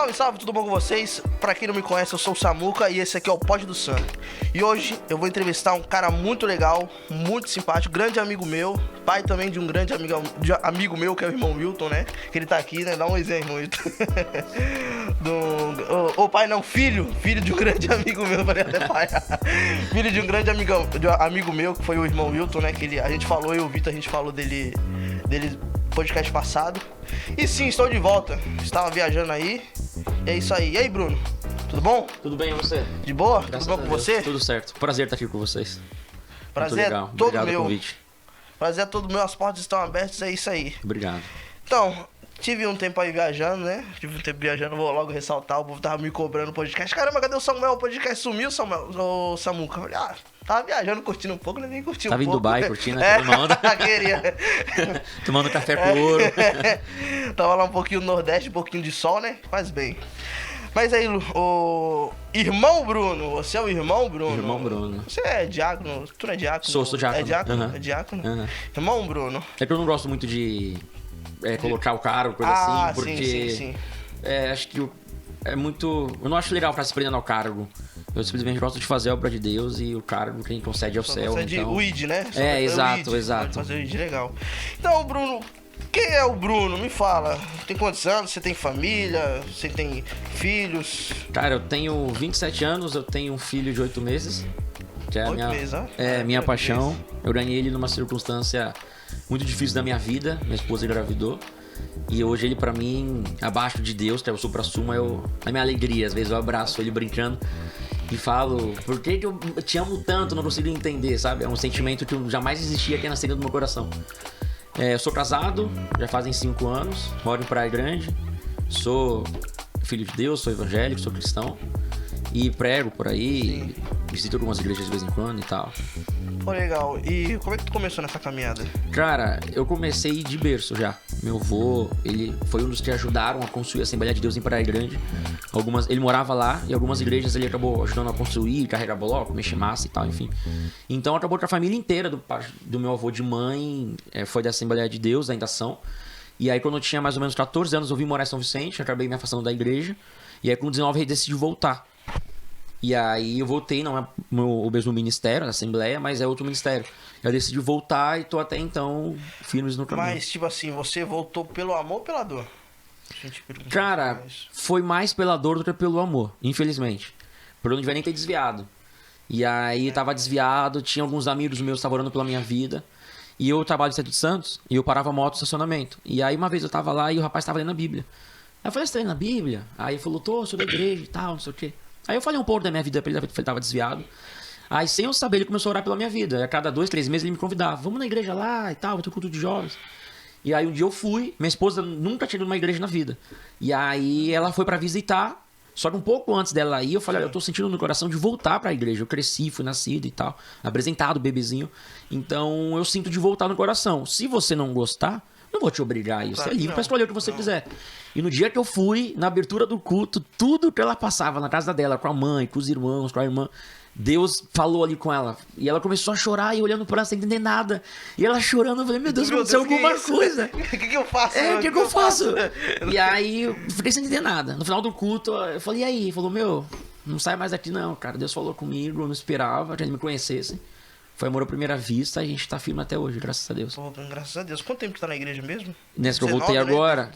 Salve, salve, tudo bom com vocês? Pra quem não me conhece, eu sou o Samuca e esse aqui é o Pod do Sam. E hoje eu vou entrevistar um cara muito legal, muito simpático, grande amigo meu, pai também de um grande amigo meu, que é o irmão Wilton, né? Que ele tá aqui, né? Dá um exemplo, irmão Wilton. Pai não, filho de um grande amigo meu, falei até pai. Filho de um grande amigo meu, que foi o irmão Wilton, né? Que a gente falou, eu e o Vitor, a gente falou dele podcast passado. E sim, estou de volta. Estava viajando aí. E é isso aí. E aí, Bruno? Tudo bom? Tudo bem, e você? De boa? Graças Tudo bom com você? Tudo certo. Prazer estar aqui com vocês. Prazer é todo Obrigado meu. pelo convite. Prazer é todo meu. As portas estão abertas. É isso aí. Obrigado. Então, tive um tempo aí viajando, né? Vou logo ressaltar. O povo tava me cobrando o podcast. Caramba, cadê o Samuel? O podcast sumiu, Samuel? O Samuca. Eu falei, tava viajando, curtindo um pouco, nem curtiu Tava um pouco. em Dubai curtindo, né? Queria. Tomando café com ouro. Tava lá um pouquinho no Nordeste, um pouquinho de sol, né? Faz bem. Mas aí, o irmão Bruno, você é o irmão Bruno? Irmão Bruno. Você é diácono? Tu não é diácono? Sou diácono. É diácono? Uhum. É diácono? Uhum. Irmão Bruno. É que eu não gosto muito de colocar o cargo, coisa assim, porque sim. Acho que é muito... Eu não acho legal ficar se prendendo ao cargo. Eu simplesmente gosto de fazer a obra de Deus e o cargo quem concede é o céu. Concede então... o ID, né? Exato. Pode fazer o ID, legal. Então, Bruno, quem é o Bruno? Me fala. Tem quantos anos? Você tem família? Você tem filhos? Cara, eu tenho 27 anos, eu tenho um filho de 8 meses. Que é a minha paixão. Eu ganhei ele numa circunstância muito difícil da minha vida. Minha esposa engravidou. E hoje ele, pra mim, abaixo de Deus, que é o supra-sumo, é a minha alegria. Às vezes eu abraço ele brincando e falo, por que eu te amo tanto? Não consigo entender, sabe? É um sentimento que jamais existia aqui na cena do meu coração. Eu sou casado, já fazem 5 anos, moro em Praia Grande, sou filho de Deus, sou evangélico, sou cristão e prego por aí, visito algumas igrejas de vez em quando e tal. Pô, legal. E como é que tu começou nessa caminhada? Cara, eu comecei de berço já. Meu avô, ele foi um dos que ajudaram a construir a Assembleia de Deus em Praia Grande. Ele morava lá e algumas igrejas ele acabou ajudando a construir, carregar bloco, mexer massa e tal, enfim. Então acabou que a família inteira do meu avô de mãe foi da Assembleia de Deus, da Indação. E aí quando eu tinha mais ou menos 14 anos eu vim morar em São Vicente, acabei me afastando da igreja. E aí com 19 eu decidi voltar. E aí eu voltei, não é o mesmo ministério, a Assembleia, mas é outro ministério. Eu decidi voltar e tô até então firmes no caminho. Mas, tipo assim, você voltou pelo amor ou pela dor? Cara, foi mais pela dor do que pelo amor, infelizmente. Por eu não devia nem ter desviado. E aí tava desviado, tinha alguns amigos meus que estavam orando pela minha vida. E eu trabalho em Centro de Santos e eu parava a moto no estacionamento. E aí uma vez eu tava lá e o rapaz tava lendo a Bíblia. Aí eu falei, você tá lendo a Bíblia? Aí ele falou, sou da igreja e tal, não sei o quê. Aí eu falei um pouco da minha vida pra ele tava desviado. Aí sem eu saber, ele começou a orar pela minha vida. Aí, a cada 2, 3 meses ele me convidava, vamos na igreja lá e tal, vai ter culto de jovens. E aí um dia eu fui, minha esposa nunca tinha ido numa igreja na vida. E aí ela foi pra visitar, só que um pouco antes dela ir, eu falei, olha, eu tô sentindo no coração de voltar pra igreja. Eu cresci, fui nascido e tal, apresentado, bebezinho. Então eu sinto de voltar no coração. Se você não gostar, não vou te obrigar a isso. Você é livre pra escolher o que você quiser. E no dia que eu fui, na abertura do culto, tudo que ela passava na casa dela, com a mãe, com os irmãos, com a irmã, Deus falou ali com ela. E ela começou a chorar e olhando pra ela sem entender nada. E ela chorando, eu falei, meu Deus, aconteceu alguma coisa. O que eu faço? O que eu faço? E aí eu fiquei sem entender nada. No final do culto, eu falei, e aí? Ele falou, não sai mais daqui não, cara. Deus falou comigo, eu não esperava que ele me conhecesse. Foi amor à primeira vista, a gente tá firme até hoje, graças a Deus. Pô, graças a Deus. Quanto tempo tu tá na igreja mesmo? Nessa que eu voltei agora,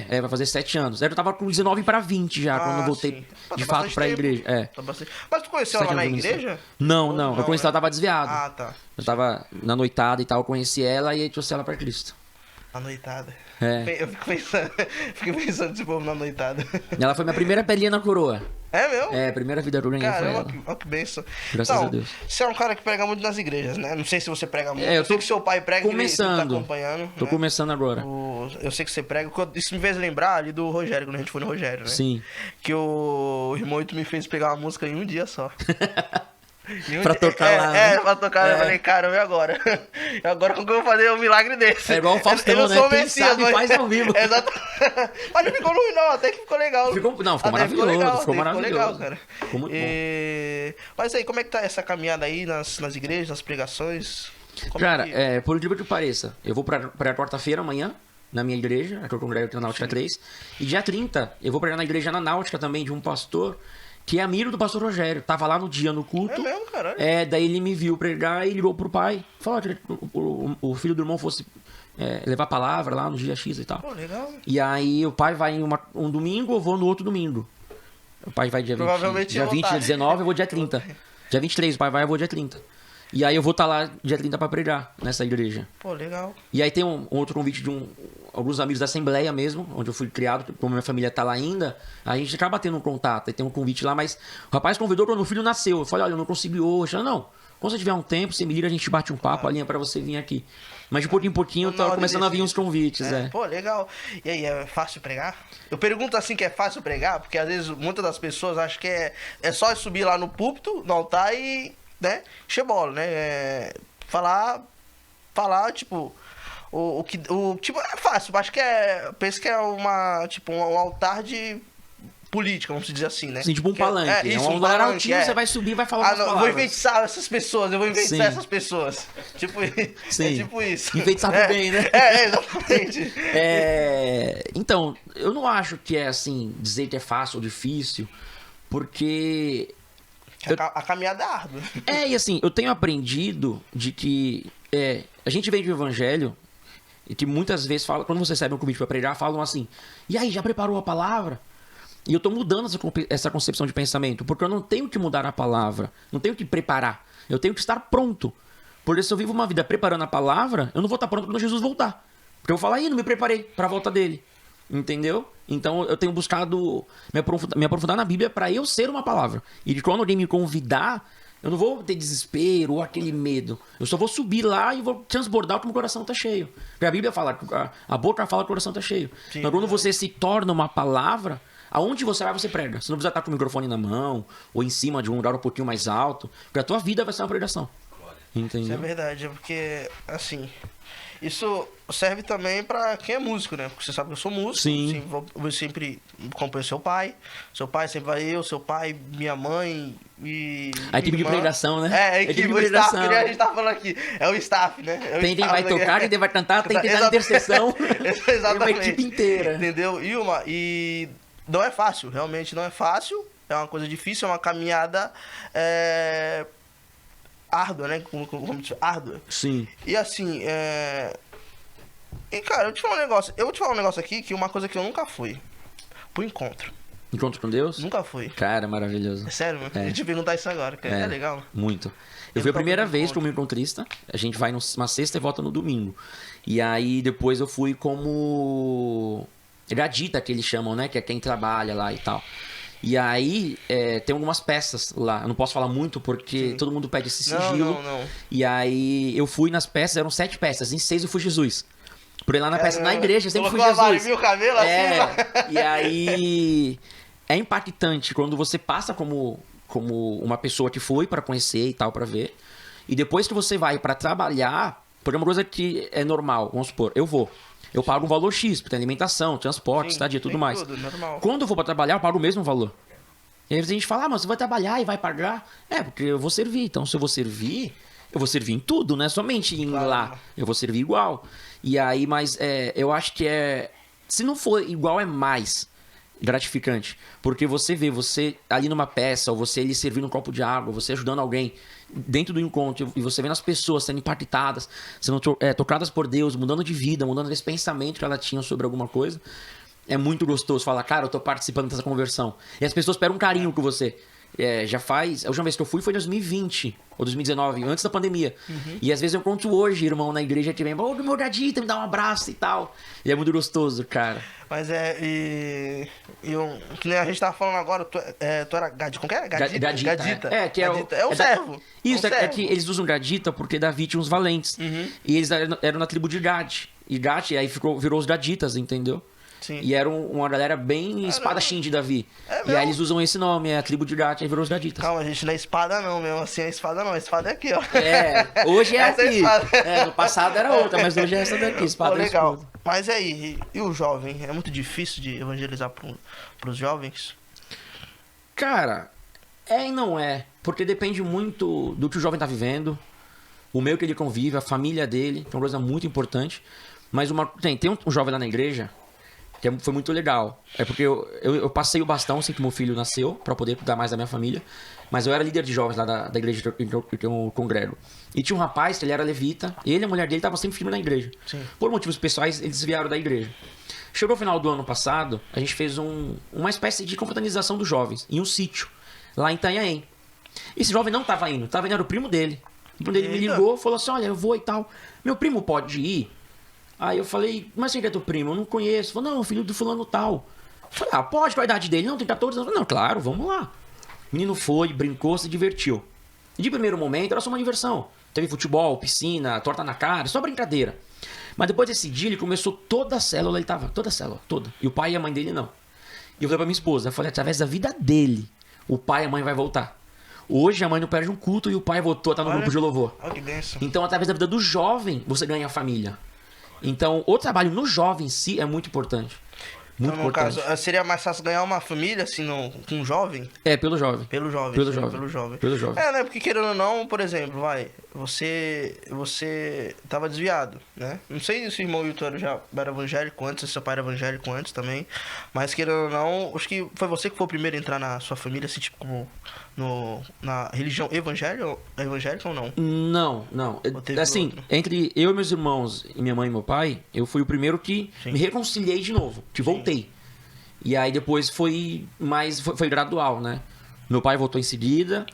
vai fazer 7 anos. Eu tava com 19 para 20 já, quando eu voltei de fato pra igreja. Mas tu conheceu ela na igreja? Não. Eu conheci ela, tava desviado. Ah, tá. Eu tava na noitada e tal, eu conheci ela e aí trouxe ela pra Cristo. Na noitada. É. Eu fico pensando desse povo na noitada. Ela foi minha primeira pelinha na coroa. É mesmo? A primeira vida que eu ganhei foi ela. Olha que benção. Graças a Deus. Você é um cara que prega muito nas igrejas, né? Não sei se você prega muito. Eu sei que seu pai prega, começando. Ele tá acompanhando. Tô começando agora. Eu sei que você prega. Isso me fez lembrar ali do Rogério, quando a gente foi no Rogério, né? Sim. Que o irmão me fez pegar uma música em um dia só. Pra tocar lá, né? Pra tocar. Eu falei, caramba, e agora? E agora como que eu vou fazer um milagre desse? É igual o Faustão, eu não né? sou Quem Messias, sabe faz ao vivo. Exato. Mas não ficou ruim, não. Até que ficou legal. Ficou maravilhoso. Ficou maravilhoso. Legal, cara. Ficou muito bom. Mas aí, como é que tá essa caminhada aí nas igrejas, nas pregações? Cara, por incrível que pareça, eu vou pra quarta-feira amanhã. na minha igreja, que eu congrego na Náutica 3. E dia 30, eu vou pregar na igreja na Náutica também, de um pastor, que é amigo do pastor Rogério. Tava lá no dia no culto. É mesmo, caralho? Daí ele me viu pregar e ligou pro pai. Falou que o filho do irmão fosse levar a palavra lá no dia X e tal. Pô, legal. E aí o pai vai em um domingo, eu vou no outro domingo. O pai vai dia 20, Provavelmente dia 20, dia 19, eu vou dia 30. Dia 23, o pai vai, eu vou dia 30. E aí eu vou estar lá dia 30 pra pregar nessa igreja. Pô, legal. E aí tem um outro convite de alguns amigos da Assembleia mesmo, onde eu fui criado, como minha família tá lá ainda, a gente acaba tendo um contato, e tem um convite lá, mas o rapaz convidou quando o filho nasceu. Eu falei, olha, eu não consegui hoje. Eu, não, quando você tiver um tempo, você me liga, a gente bate um papo, a linha pra você vir aqui. Mas de pouquinho em pouquinho, tá começando a vir uns convites, Pô, legal. E aí, é fácil pregar? Eu pergunto assim que é fácil pregar, porque às vezes muitas das pessoas acham que é só subir lá no púlpito, no altar e, né, encher bola, né? Falar, tipo, tipo, é fácil, acho que penso que é tipo, um altar de política, vamos dizer assim, né? Sim, tipo um palanque. Isso, um lugar altinho, você vai subir e vai falar umas não, palavras. vou enfeitiçar essas pessoas, eu vou enfeitiçar Sim. essas pessoas. Tipo, Sim. é tipo isso. Enfeitiçar pro bem, né? Exatamente. Então, eu não acho que é assim, dizer que é fácil ou difícil, porque... A caminhada é árdua. E assim, eu tenho aprendido de que a gente vem do evangelho e que muitas vezes fala, quando você recebe um convite para pregar, falam assim, e aí, já preparou a palavra? E eu tô mudando essa concepção de pensamento, porque eu não tenho que mudar a palavra, não tenho que preparar, eu tenho que estar pronto. Porque se eu vivo uma vida preparando a palavra, eu não vou estar pronto quando Jesus voltar. Porque eu vou falar, não me preparei para a volta dele. Entendeu? Então eu tenho buscado me aprofundar na Bíblia para eu ser uma palavra. E de quando alguém me convidar, eu não vou ter desespero ou aquele medo. Eu só vou subir lá e vou transbordar porque o meu coração tá cheio. Porque a Bíblia fala, a boca fala que o coração tá cheio. Sim, então quando você se torna uma palavra, aonde você vai, você prega. Você não precisa estar com o microfone na mão ou em cima de um lugar um pouquinho mais alto. Porque a tua vida vai ser uma pregação. Entendeu? Isso é verdade, porque, assim, isso serve também pra quem é músico, né? Porque você sabe que eu sou músico. Sim. Eu sempre acompanho seu pai. Seu pai sempre vai seu pai, minha mãe e... A equipe de pregação, né? A equipe de staff, que a gente tá falando aqui. É o staff, né? Tem quem vai tocar, quem vai cantar, tem quem tá na intercessão. Exatamente. Uma equipe inteira. Entendeu? E não é fácil, realmente não é fácil. É uma coisa difícil, é uma caminhada... árdua, né? Como dizer, árdua. Sim. E assim, E cara, eu vou te falar um negócio aqui, que uma coisa que eu nunca fui. Pro encontro. Encontro com Deus? Nunca fui. Cara, maravilhoso. É sério, mano? A gente perguntar isso agora, que é legal. Muito. Eu fui a primeira vez pro meu encontrista. A gente vai numa sexta e volta no domingo. E aí depois eu fui como gadita, que eles chamam, né? Que é quem trabalha lá e tal. E aí, tem algumas peças lá. Eu não posso falar muito porque todo mundo pede esse sigilo. Não. E aí, eu fui nas peças, eram 7 peças. Em 6 eu fui Jesus. Por aí lá na peça, na igreja, eu sempre fui Jesus. Viu o cabelo assim? E aí, é impactante quando você passa como uma pessoa que foi pra conhecer e tal, pra ver. E depois que você vai pra trabalhar, por uma coisa que é normal, vamos supor, eu pago um valor X, porque tem alimentação, transporte, estadia e tudo mais. Tudo, normal. Quando eu for pra trabalhar, eu pago o mesmo valor. E aí a gente fala, mas você vai trabalhar e vai pagar? Porque eu vou servir. Então, se eu vou servir em tudo, não é somente em lá. Eu vou servir igual. E aí, mas eu acho que se não for igual, é mais gratificante. Porque você vê, você ali numa peça, ou você ali servindo um copo de água, você ajudando alguém dentro do encontro, e você vendo as pessoas sendo impactadas, sendo tocadas por Deus, mudando de vida, mudando esse pensamento que ela tinha sobre alguma coisa. É muito gostoso falar, cara, eu tô participando dessa conversão. E as pessoas esperam um carinho com você. A última vez que eu fui foi em 2020 ou 2019, antes da pandemia. E às vezes eu encontro hoje, irmão, na igreja que vem, meu gadita, me dá um abraço e tal. E é muito gostoso, cara. Mas que nem a gente tava falando agora, tu era gadita, como que é? Gadita. Gadita. É um servo. Isso, é um servo. que eles usam gadita porque Davi tinha uns valentes. E eles eram na tribo de Gad. E Gad aí virou os gaditas, entendeu? Sim. E era uma galera bem espadachim de Davi. mesmo? E aí eles usam esse nome, a tribo de Gad, aí virou os gaditas. Calma, gente, não é espada não, mesmo assim, a espada não, a espada é aqui, ó. Hoje é Essa aqui. espada. No passado era outra, mas hoje é essa daqui, espada e legal. escudo. Mas aí, e o jovem? É muito difícil de evangelizar pros jovens? Cara, e não é. Porque depende muito do que o jovem tá vivendo, o meio que ele convive, a família dele, que é uma coisa muito importante. Mas tem um jovem lá na igreja que foi muito legal. É porque eu passei o bastão assim que meu filho nasceu, pra poder cuidar mais da minha família. Mas eu era líder de jovens lá da igreja que eu congrego. E tinha um rapaz que ele era levita, ele e a mulher dele estavam sempre firmes na igreja. Sim. Por motivos pessoais, eles desviaram da igreja. Chegou o final do ano passado, a gente fez uma espécie de confraternização dos jovens, em um sítio, lá em Itanhaém. Esse jovem não estava indo era o primo dele. O primo dele me ligou, falou assim, olha, eu vou e tal. Meu primo pode ir? Aí eu falei, mas quem é teu primo? Eu não conheço. Falou, não, filho do fulano tal. Eu falei, pode, qual a idade dele? Não, tem 14 anos. Não, claro, vamos lá. O menino foi, brincou, se divertiu. E de primeiro momento era só uma diversão. Teve futebol, piscina, torta na cara, só brincadeira. Mas depois desse dia ele começou toda a célula, ele tava, toda a célula, toda. E o pai e a mãe dele não. E eu falei pra minha esposa, eu falei, através da vida dele, o pai e a mãe vai voltar. Hoje a mãe não perde um culto e o pai voltou, tá no grupo de louvor. Olha que bênção. Então, através da vida do jovem, você ganha a família. Então, o trabalho no jovem em si é muito importante. Muito Então, no importante. caso, seria mais fácil ganhar uma família, assim, com um jovem? É, pelo jovem. Pelo jovem. Pelo sim, jovem. Pelo jovem. Pelo jovem. É, né? Porque querendo ou não, por exemplo, você tava desviado, né? Não sei se o irmão Wilton era evangélico antes, se seu pai era evangélico antes também. Mas querendo ou não, acho que foi você que foi o primeiro a entrar na sua família, assim, tipo, na religião evangélica ou não? Não. Ou teve Assim, outro? entre eu e meus irmãos, e minha mãe e meu pai, eu fui o primeiro que Sim. me reconciliei de novo, que voltei. E aí depois foi gradual, né? Meu pai voltou em seguida,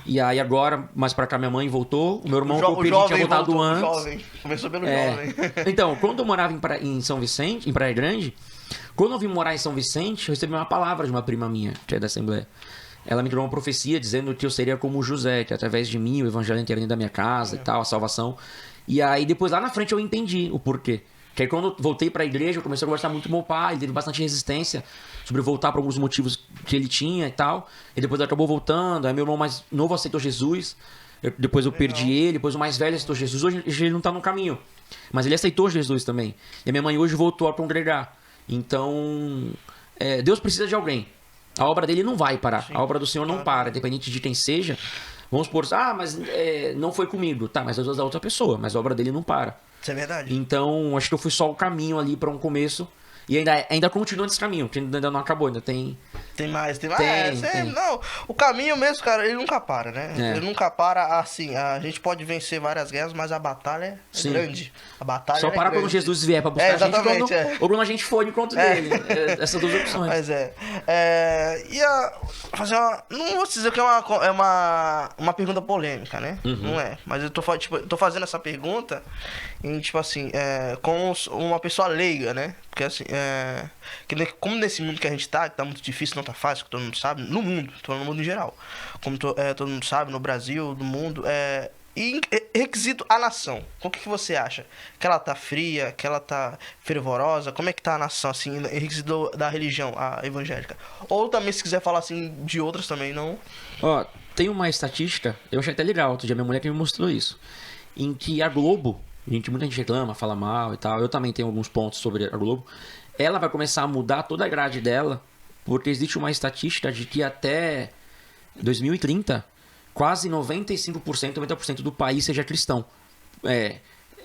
e aí agora, mais pra cá, minha mãe voltou, o meu irmão que eu perdi tinha voltado voltou, antes. Jovem. Começou pelo jovem. Então, quando eu morava em São Vicente, em Praia Grande, quando eu vim morar em São Vicente, eu recebi uma palavra de uma prima minha, que é da Assembleia. Ela me deu uma profecia dizendo que eu seria como José, que através de mim o evangelho entraria dentro da minha casa e tal, a salvação. E aí depois lá na frente eu entendi o porquê. Que aí quando eu voltei pra igreja, eu comecei a conversar muito com meu pai, ele teve bastante resistência sobre voltar por alguns motivos que ele tinha e tal. E depois ele acabou voltando, aí meu irmão mais novo aceitou Jesus, depois eu perdi ele, depois o mais velho aceitou Jesus. Hoje ele não tá no caminho, mas ele aceitou Jesus também. E a minha mãe hoje voltou a congregar. Então, Deus precisa de alguém. A obra dele não vai parar. Sim. A obra do Senhor não para, independente de quem seja. Vamos supor, mas não foi comigo. Tá, mas Deus dá outra pessoa, mas a obra dele não para. Isso é verdade. Então, acho que eu fui só o caminho ali para um começo. E ainda continua nesse caminho, porque ainda não acabou, ainda tem... Tem mais. Tem. Não, o caminho mesmo, cara, ele nunca para, né? Ele nunca para, assim, a gente pode vencer várias guerras, mas a batalha é grande. A batalha só para quando Jesus vier para buscar a gente, ou quando a gente for no encontro dele. Essas duas opções. Mas fazer uma... Não vou dizer que é uma pergunta polêmica, né? Uhum. Não é. Mas eu tô fazendo essa pergunta em, tipo assim, com uma pessoa leiga, né? Porque assim, como nesse mundo que a gente tá, que tá muito difícil, não tá fácil, que todo mundo sabe, no mundo, tô no mundo em geral, como todo mundo sabe, no Brasil, no mundo, e requisito a nação, o que você acha? Que ela tá fria, que ela tá fervorosa, como é que tá a nação, assim, requisito da religião, a evangélica? Ou também, se quiser falar, assim, de outras também, não? Ó, tem uma estatística, eu achei até legal, outro dia minha mulher que me mostrou isso, em que a Globo, muita gente reclama, fala mal e tal, eu também tenho alguns pontos sobre a Globo, ela vai começar a mudar toda a grade dela, porque existe uma estatística de que até 2030, quase 95%, 90% do país seja cristão.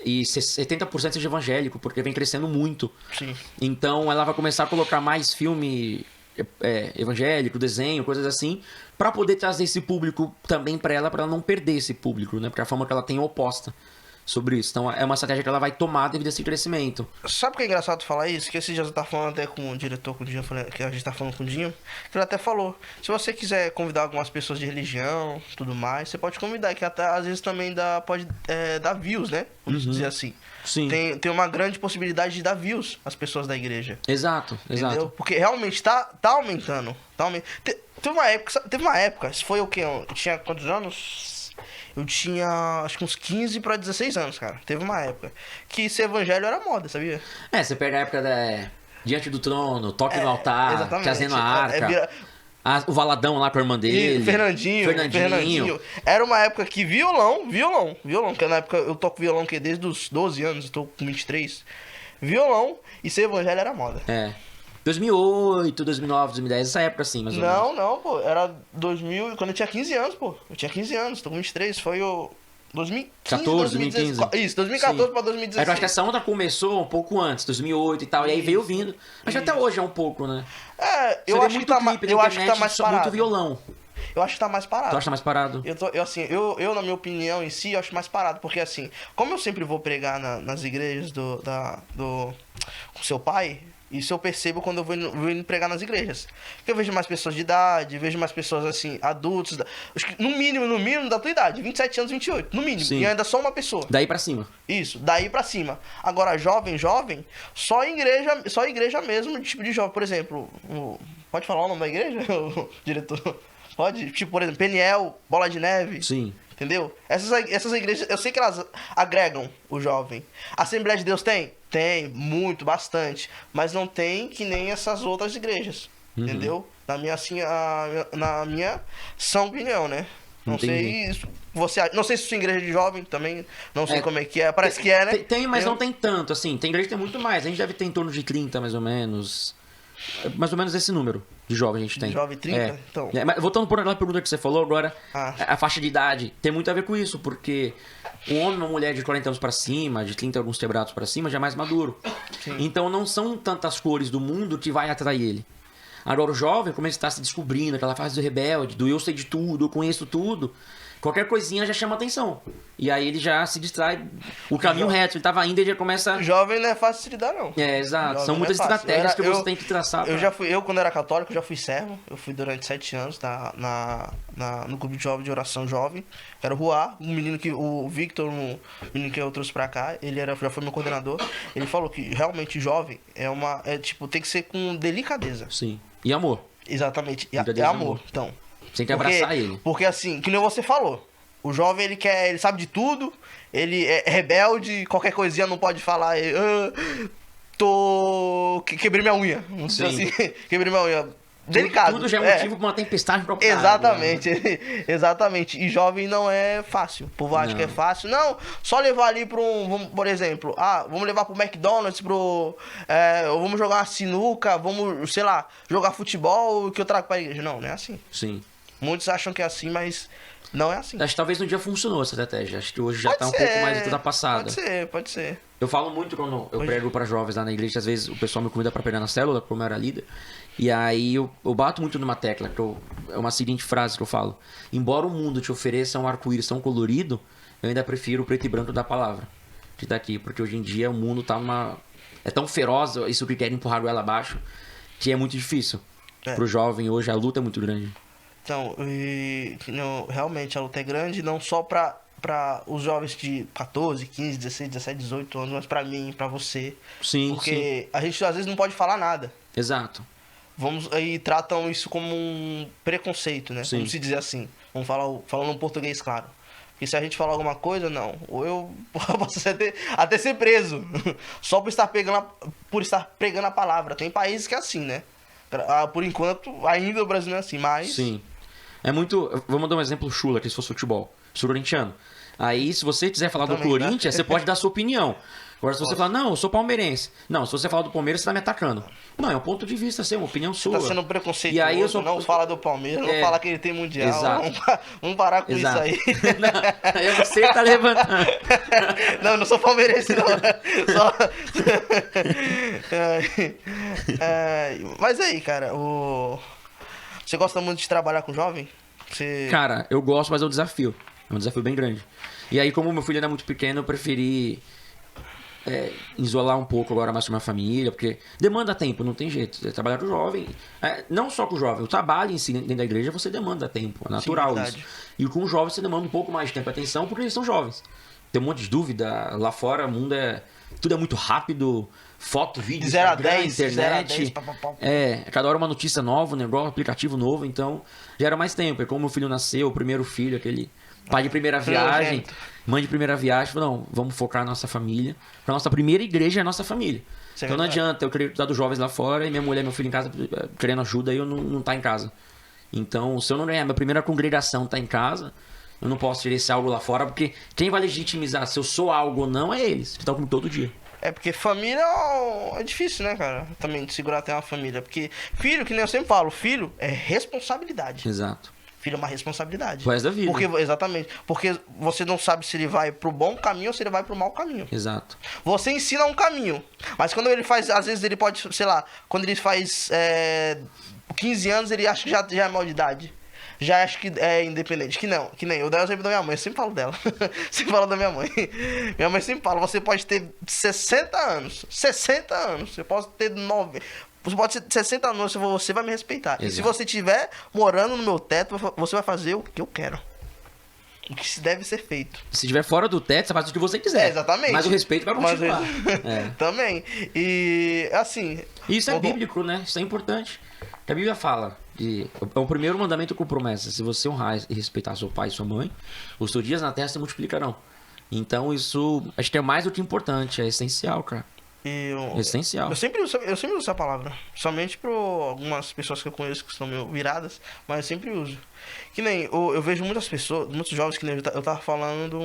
E 70% seja evangélico, porque vem crescendo muito. Sim. Então ela vai começar a colocar mais filme evangélico, desenho, coisas assim, para poder trazer esse público também para ela não perder esse público, né? Porque a forma que ela tem é oposta sobre isso. Então é uma estratégia que ela vai tomar devido a esse crescimento. Sabe o que é engraçado falar isso? Que esse dia eu tava falando até com o diretor, com o Dinho, que a gente tá falando com o Dinho, que ele até falou, se você quiser convidar algumas pessoas de religião, tudo mais, você pode convidar, que até às vezes também pode dar views, né? Vamos dizer assim. Sim. Tem uma grande possibilidade de dar views às pessoas da igreja. Exato. Entendeu? Porque realmente tá aumentando. Teve uma época, isso foi o quê? Eu tinha quantos anos? Eu tinha, acho que uns 15 para 16 anos, cara. Teve uma época que ser evangelho era moda, sabia? Você pega a época Diante do Trono, Toque no Altar, Trazendo a Arca, o Valadão lá com a irmã dele. Fernandinho. Era uma época que violão, que na época eu toco violão que desde os 12 anos, eu tô com 23. Violão e ser evangelho era moda. 2008, 2009, 2010, essa época assim, mais ou menos. Não, pô. Era 2000, quando eu tinha 15 anos, pô. Eu tinha 15 anos, tô com 23. Foi 2014, 2015. Isso, 2014 Sim. pra É 2016. que eu acho que essa onda começou um pouco antes, 2008 e tal, e aí veio vindo. Mas até hoje é um pouco, né? Eu acho que tá mais muito parado. violão. Eu acho que tá mais parado. Tu acha mais parado? Eu, na minha opinião em si, eu acho mais parado. Porque, assim, como eu sempre vou pregar nas igrejas com seu pai, isso eu percebo quando eu vou indo pregar nas igrejas. Porque eu vejo mais pessoas de idade, vejo mais pessoas, assim, adultos. Acho que no mínimo da tua idade. 27 anos, 28, no mínimo. Sim. E ainda só uma pessoa. Daí pra cima. Isso, daí pra cima. Agora, jovem, só igreja mesmo, tipo de jovem. Por exemplo, pode falar o nome da igreja, o diretor? Pode? Tipo, por exemplo, Peniel, Bola de Neve. Sim. Entendeu? Essas igrejas, eu sei que elas agregam o jovem. A Assembleia de Deus tem? Tem, muito, bastante. Mas não tem que nem essas outras igrejas. Entendeu? Na minha sã opinião, né? Não sei se não sei se sua igreja é de jovem também, não sei como é que é. Parece que é, né? Tem, mas não tem tanto, assim. Tem igreja que tem muito mais. A gente deve ter em torno de 30, mais ou menos. Mais ou menos esse número de jovem a gente tem. De jovem 30? Então. Mas voltando por aquela pergunta que você falou agora, Ah. a faixa de idade tem muito a ver com isso, porque um homem e uma mulher de 40 anos pra cima, de 30 alguns quebrados pra cima, já é mais maduro. Sim. Então não são tantas cores do mundo que vai atrair ele. Agora o jovem, como ele está se descobrindo, aquela fase do rebelde, do eu sei de tudo, eu conheço tudo, qualquer coisinha já chama atenção. E aí ele já se distrai. O caminho reto, ele tava indo e já começa... Jovem não é fácil de lidar, não. É, exato. Jovem São não muitas é fácil. estratégias que você tem que traçar. Eu, quando era católico, já fui servo. Eu fui durante 7 anos no clube de jovem de oração jovem. Era o Ruá, o Victor, um menino que eu trouxe pra cá, já foi meu coordenador. Ele falou que realmente jovem tem que ser com delicadeza. Sim. E amor. Exatamente. E Delicadeza, amor. Então. Você tem que abraçar ele. Porque assim, que nem você falou. O jovem, ele sabe de tudo, ele é rebelde, qualquer coisinha não pode falar, quebrei minha unha, não sei assim, quebrei minha unha, delicado. Tudo já é motivo pra uma tempestade pra Exatamente, exatamente, e jovem não é fácil, o povo acha que é fácil, não, só levar ali por exemplo, vamos levar pro McDonald's, vamos jogar uma sinuca, vamos, sei lá, jogar futebol, que eu trago pra igreja, não é assim. Sim. Muitos acham que é assim, mas... Não é assim. Acho que talvez no dia funcionou essa estratégia. Acho que hoje já tá um pouco mais ultrapassada. Pode ser. Eu falo muito quando eu prego pra jovens lá na igreja, às vezes o pessoal me convida pra pregar na célula, como eu era líder. E aí eu bato muito numa tecla, é uma seguinte frase que eu falo. Embora o mundo te ofereça um arco-íris tão colorido, eu ainda prefiro o preto e branco da palavra. Que tá aqui, porque hoje em dia o mundo tá é tão feroz, isso que quer empurrar goela abaixo, que é muito difícil. Pro jovem hoje a luta é muito grande. Então, realmente a luta é grande, não só para os jovens de 14, 15, 16, 17, 18 anos, mas para mim, para você. Sim, porque a gente às vezes não pode falar nada. Exato. Aí tratam isso como um preconceito, né? Sim. Vamos se dizer assim. Vamos falando em português, claro. Porque se a gente falar alguma coisa, não. Ou eu posso até ser preso. Só por estar pregando a palavra. Tem países que é assim, né? Por enquanto, ainda o Brasil não é assim, mas... Sim. É muito... Vamos dar um exemplo chula, que se fosse futebol. Sou corintiano. Aí, se você quiser falar do Corinthians, você pode dar a sua opinião. Agora, se você falar, não, eu sou palmeirense. Não, se você falar do Palmeiras, você tá me atacando. Não, é um ponto de vista seu, uma opinião sua. Tá sendo preconceituoso, e aí não fala do Palmeiras, não fala que ele tem mundial. Exato. Vamos parar com isso aí. Não, aí você tá levantando. Não, não sou palmeirense, não. Só... Mas aí, cara, você gosta muito de trabalhar com jovem? Cara, eu gosto, mas é um desafio. É um desafio bem grande. E aí, como meu filho era muito pequeno, eu preferi isolar um pouco agora mais com a minha família, porque demanda tempo, não tem jeito. Trabalhar com o jovem, não só com o jovem, o trabalho em si dentro da igreja você demanda tempo, é natural. Sim, isso. E com o jovem você demanda um pouco mais de tempo e atenção, porque eles são jovens. Tem um monte de dúvida, lá fora o mundo tudo é muito rápido, foto, vídeo, Instagram, internet. Cada hora uma notícia nova, um negócio, um aplicativo novo, então gera mais tempo. É como meu filho nasceu, o primeiro filho, aquele pai de primeira viagem, mãe de primeira viagem, falou, não, vamos focar na nossa família. A nossa primeira igreja é a nossa família. Então não adianta eu querer cuidar dos jovens lá fora e minha mulher, meu filho em casa querendo ajuda e eu não tá em casa. Então, se eu não ganhar, minha primeira congregação tá em casa, eu não posso querer ser algo lá fora, porque quem vai legitimizar se eu sou algo ou não é eles, que estão comigo todo dia. Porque família é difícil, né, cara? Também de segurar até uma família. Porque filho, que nem eu sempre falo, filho é responsabilidade. Exato. Filho é uma responsabilidade. O resto da vida. Exatamente. Porque você não sabe se ele vai pro bom caminho ou se ele vai pro mau caminho. Exato. Você ensina um caminho. Mas quando ele faz, às vezes ele pode, sei lá, quando ele faz 15 anos, ele acha que já é maior de idade. Já acha que é independente. Que nem eu dei o exemplo da minha mãe, eu sempre falo dela. Sempre falo da minha mãe. Minha mãe sempre fala, você pode ter 60 anos. 60 anos. Você pode ter 9. Você pode ter 60 anos, você vai me respeitar. Exato. E se você estiver morando no meu teto, você vai fazer o que eu quero. O que deve ser feito. Se estiver fora do teto, você faz o que você quiser. Exatamente. Mas o respeito vai continuar. Também. E, assim... Isso é bíblico, né? Isso é importante. A Bíblia fala é o primeiro mandamento com promessa. Se você honrar e respeitar seu pai e sua mãe, os seus dias na terra se multiplicarão. Então isso, acho que é mais do que importante. É essencial, cara. Essencial. Eu sempre uso essa palavra. Somente para algumas pessoas que eu conheço que estão meio viradas, mas eu sempre uso. Que nem, eu vejo muitas pessoas, muitos jovens, que nem eu tava falando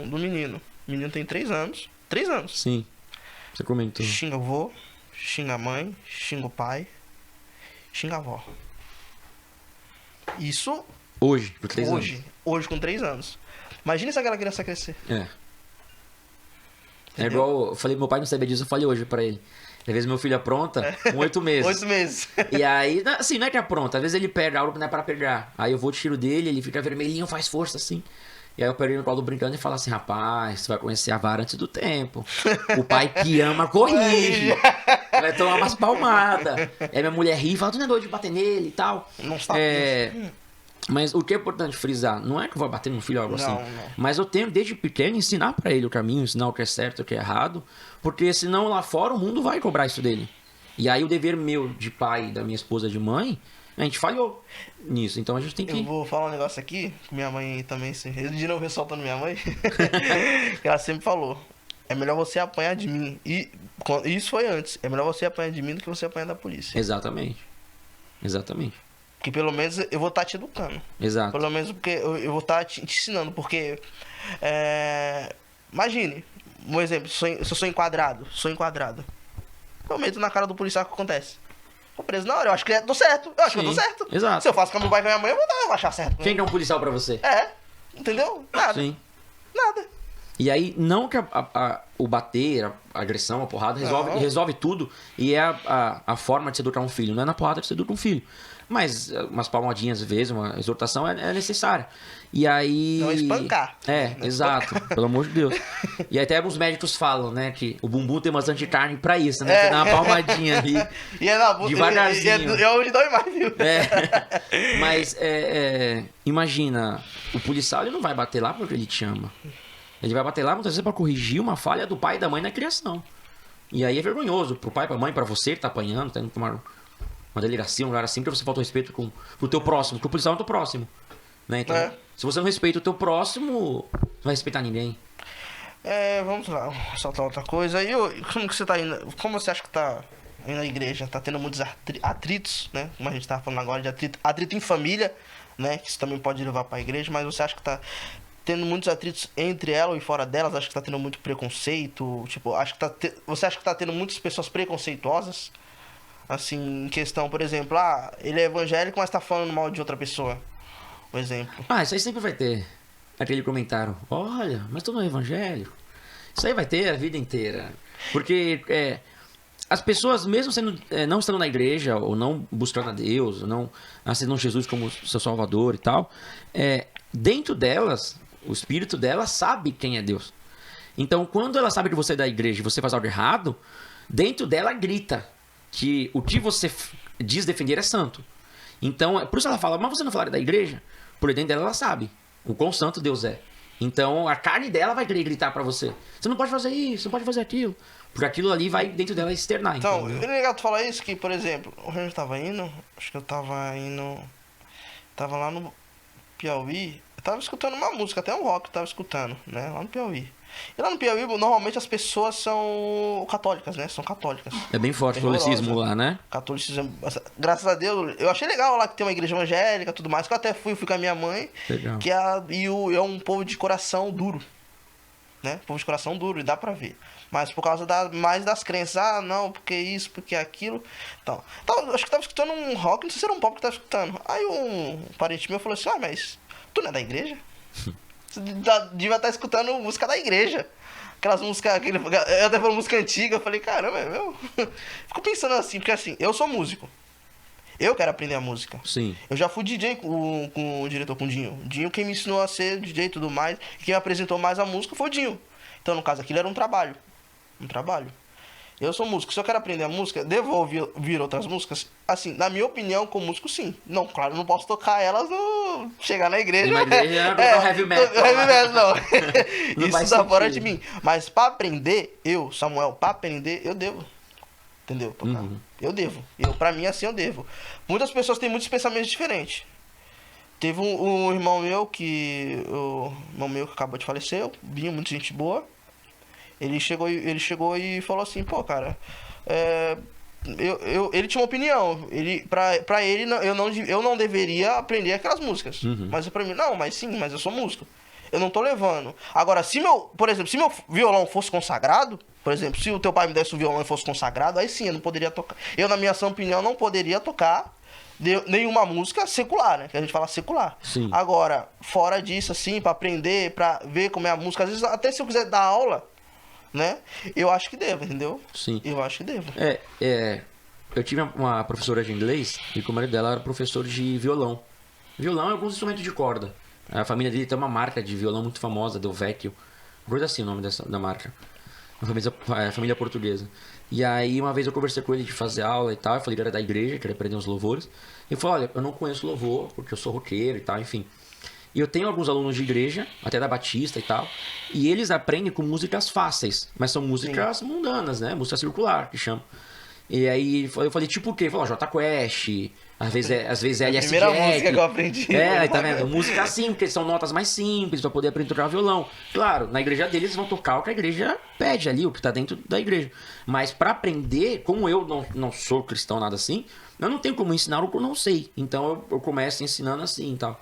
do menino. O menino tem 3 anos. 3 anos. Sim. Você comentou. Xinga o avô, xinga a mãe, xinga o pai, xinga a avó. Isso... Hoje, com 3 anos. Hoje, com 3 anos. Imagina se aquela criança crescer. É igual, eu falei, meu pai não sabia disso, eu falei hoje pra ele. Às vezes meu filho apronta com 8 meses. 8 meses. E aí, assim, não é que apronta, às vezes ele perde algo que não é pra pegar. Aí eu vou tiro dele, ele fica vermelhinho, faz força assim. E aí eu pego ele no colo brincando e falo assim, rapaz, você vai conhecer a vara antes do tempo. O pai que ama corrige. Vai tomar umas palmadas. Aí minha mulher ri e fala, tu não é doido de bater nele e tal. Não está Mas o que é importante frisar, não é que eu vou bater no filho ou algo assim. Não. Mas eu tenho, desde pequeno, ensinar pra ele o caminho, ensinar o que é certo e o que é errado. Porque senão lá fora o mundo vai cobrar isso dele. E aí o dever meu de pai, da minha esposa de mãe, a gente falhou nisso. Então a gente tem que... Eu vou falar um negócio aqui, que minha mãe também, de novo ressaltando minha mãe, que ela sempre falou, é melhor você apanhar de mim. E isso foi antes, é melhor você apanhar de mim do que você apanhar da polícia. Exatamente. Que pelo menos eu vou estar te educando. Exato. Pelo menos porque eu vou estar te ensinando. Porque, imagine, um exemplo, se eu sou enquadrado. Eu meto na cara do policial o que acontece. Tô preso na hora, eu acho que tô certo. Eu acho que eu tô certo. Exato. Se eu faço com meu pai e com a minha mãe, eu vou achar certo. Quem que é um policial pra você? Entendeu? Nada. Sim. Nada. E aí, não que o bater, a agressão, a porrada resolve tudo. E é a forma de se educar um filho. Não é na porrada que se educa um filho. Mas umas palmadinhas às vezes, uma exortação é necessária. E aí... Não espancar. Exato. Pelo amor de Deus. E até alguns médicos falam, né, que o bumbum tem bastante carne pra isso, né? Você dá uma palmadinha ali. E é na devagarzinho. É onde dói mais, viu? Mas, imagina, o policial ele não vai bater lá porque ele te ama. Ele vai bater lá muitas vezes pra corrigir uma falha do pai e da mãe na criação. E aí é vergonhoso pro pai, pra mãe, pra você que tá apanhando, tá indo pra uma delegacia, um lugar assim, porque você falta o respeito pro teu próximo, porque o policial é o teu próximo. Né? Então, se você não respeita o teu próximo, não vai respeitar ninguém. Vamos lá, soltar outra coisa. E como que você tá indo? Como você acha que tá indo na igreja? Tá tendo muitos atritos, né? Como a gente tava falando agora de atrito em família, né? Que isso também pode levar pra igreja, mas você acha que tá tendo muitos atritos entre ela e fora delas? Acho que tá tendo muito preconceito? Tipo, você acha que tá tendo muitas pessoas preconceituosas? Assim, em questão, por exemplo, ele é evangélico, mas tá falando mal de outra pessoa. Um exemplo. Isso aí sempre vai ter. Aquele comentário, olha, mas tu não é evangélico? Isso aí vai ter a vida inteira. Porque as pessoas, mesmo não estando na igreja, ou não buscando a Deus, ou não aceitando Jesus como seu salvador e tal, dentro delas, o espírito delas sabe quem é Deus. Então, quando ela sabe que você é da igreja e você faz algo errado, dentro dela grita que o que você diz defender é santo. Então, por isso ela fala, mas você não fala da igreja? Por dentro dela ela sabe o quão santo Deus é. Então, a carne dela vai querer gritar pra você. Você não pode fazer isso, você não pode fazer aquilo. Porque aquilo ali vai dentro dela externar. Então, é legal tu falar isso, que, por exemplo, onde eu tava indo, acho que eu tava lá no Piauí, eu tava escutando uma música, até um rock eu tava escutando, né, lá no Piauí. E lá no Piauí, normalmente as pessoas são católicas, né? São católicas. É bem forte o catolicismo lá, né? Catolicismo, graças a Deus. Eu achei legal lá que tem uma igreja evangélica e tudo mais. Que eu até fui com a minha mãe. Legal. Que é um povo de coração duro. né? Povo de coração duro, e dá pra ver. Mas por causa mais das crenças, ah, não, porque isso, porque aquilo. Então, acho que tava escutando um rock, não sei se era um pop que tava escutando. Aí um parente meu falou assim, ah, mas tu não é da igreja? Você devia estar escutando música da igreja. Aquelas músicas, eu até falo música antiga, eu falei, caramba, é meu. Fico pensando assim, porque assim, eu sou músico. Eu quero aprender a música. Sim. Eu já fui DJ com o diretor, com o Dinho. Dinho quem me ensinou a ser DJ e tudo mais. E quem me apresentou mais a música foi o Dinho. Então, no caso, aquilo era um trabalho. Um trabalho. Eu sou músico. Se eu quero aprender a música, devo ouvir outras músicas? Assim, na minha opinião, como músico, sim. Não, claro, eu não posso tocar elas no... Chegar na igreja. Na igreja é heavy metal. Heavy metal, não. Não Isso tá fora de mim. Mas pra aprender, Samuel, pra aprender, eu devo. Entendeu? Tocar. Uhum. Eu devo. Pra mim, assim, eu devo. Muitas pessoas têm muitos pensamentos diferentes. Teve um irmão meu que acabou de falecer, Binho, muita gente boa. Ele chegou e falou assim, pô, cara, ele tinha uma opinião. Pra ele, eu não deveria aprender aquelas músicas. Uhum. Mas pra mim, não, mas eu sou músico. Eu não tô levando. Agora, por exemplo, se meu violão fosse consagrado, por exemplo, se o teu pai me desse um violão e fosse consagrado, aí sim, eu não poderia tocar. Eu, na minha opinião, não poderia tocar nenhuma música secular, né? Que a gente fala secular. Sim. Agora, fora disso, assim, pra aprender, pra ver como é a música, às vezes, até se eu quiser dar aula, né? Eu acho que devo, entendeu? Sim. Eu acho que devo. Eu tive uma professora de inglês e o marido dela era professor de violão. Violão é alguns instrumentos de corda. A família dele tem uma marca de violão muito famosa, Del Vecchio. Coisa assim o nome da marca. Uma família portuguesa. E aí uma vez eu conversei com ele de fazer aula e tal. Eu falei que era da igreja, queria aprender uns louvores. Ele falou, olha, eu não conheço louvor, porque eu sou roqueiro e tal, enfim. E eu tenho alguns alunos de igreja, até da Batista e tal. E eles aprendem com músicas fáceis. Mas são músicas mundanas, né? Música circular, que chama. E aí eu falei, tipo o quê? Ele falou, Jota Quest, às vezes é LS Primeira Jack. música que eu aprendi. Tá vendo? Música assim, porque são notas mais simples pra poder aprender a tocar violão. Claro, na igreja deles eles vão tocar o que a igreja pede ali, o que tá dentro da igreja. Mas pra aprender, como eu não sou cristão, nada assim, eu não tenho como ensinar o que eu não sei. Então eu começo ensinando assim e tal.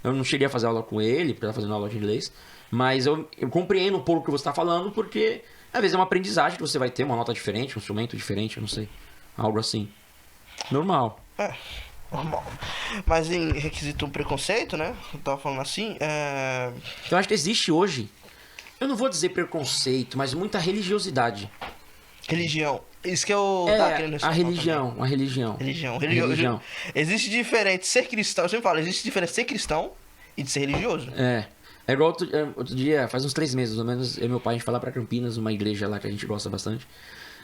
Eu não cheguei a fazer aula com ele, porque eu tava fazendo aula de inglês. Mas eu compreendo um pouco o que você tá falando, porque às vezes é uma aprendizagem que você vai ter, uma nota diferente, um instrumento diferente, eu não sei. Algo assim. Normal. Normal. Mas em requisito preconceito, né? Eu tava falando assim, Eu acho que existe hoje, eu não vou dizer preconceito, mas muita religiosidade. Religião. Isso que eu tava querendo ressaltar a religião. Religião. Existe diferente ser cristão, eu sempre falo, existe diferença de ser cristão e de ser religioso. É igual outro dia, faz uns 3 meses, pelo menos, eu e meu pai, a gente foi lá pra Campinas, uma igreja lá que a gente gosta bastante.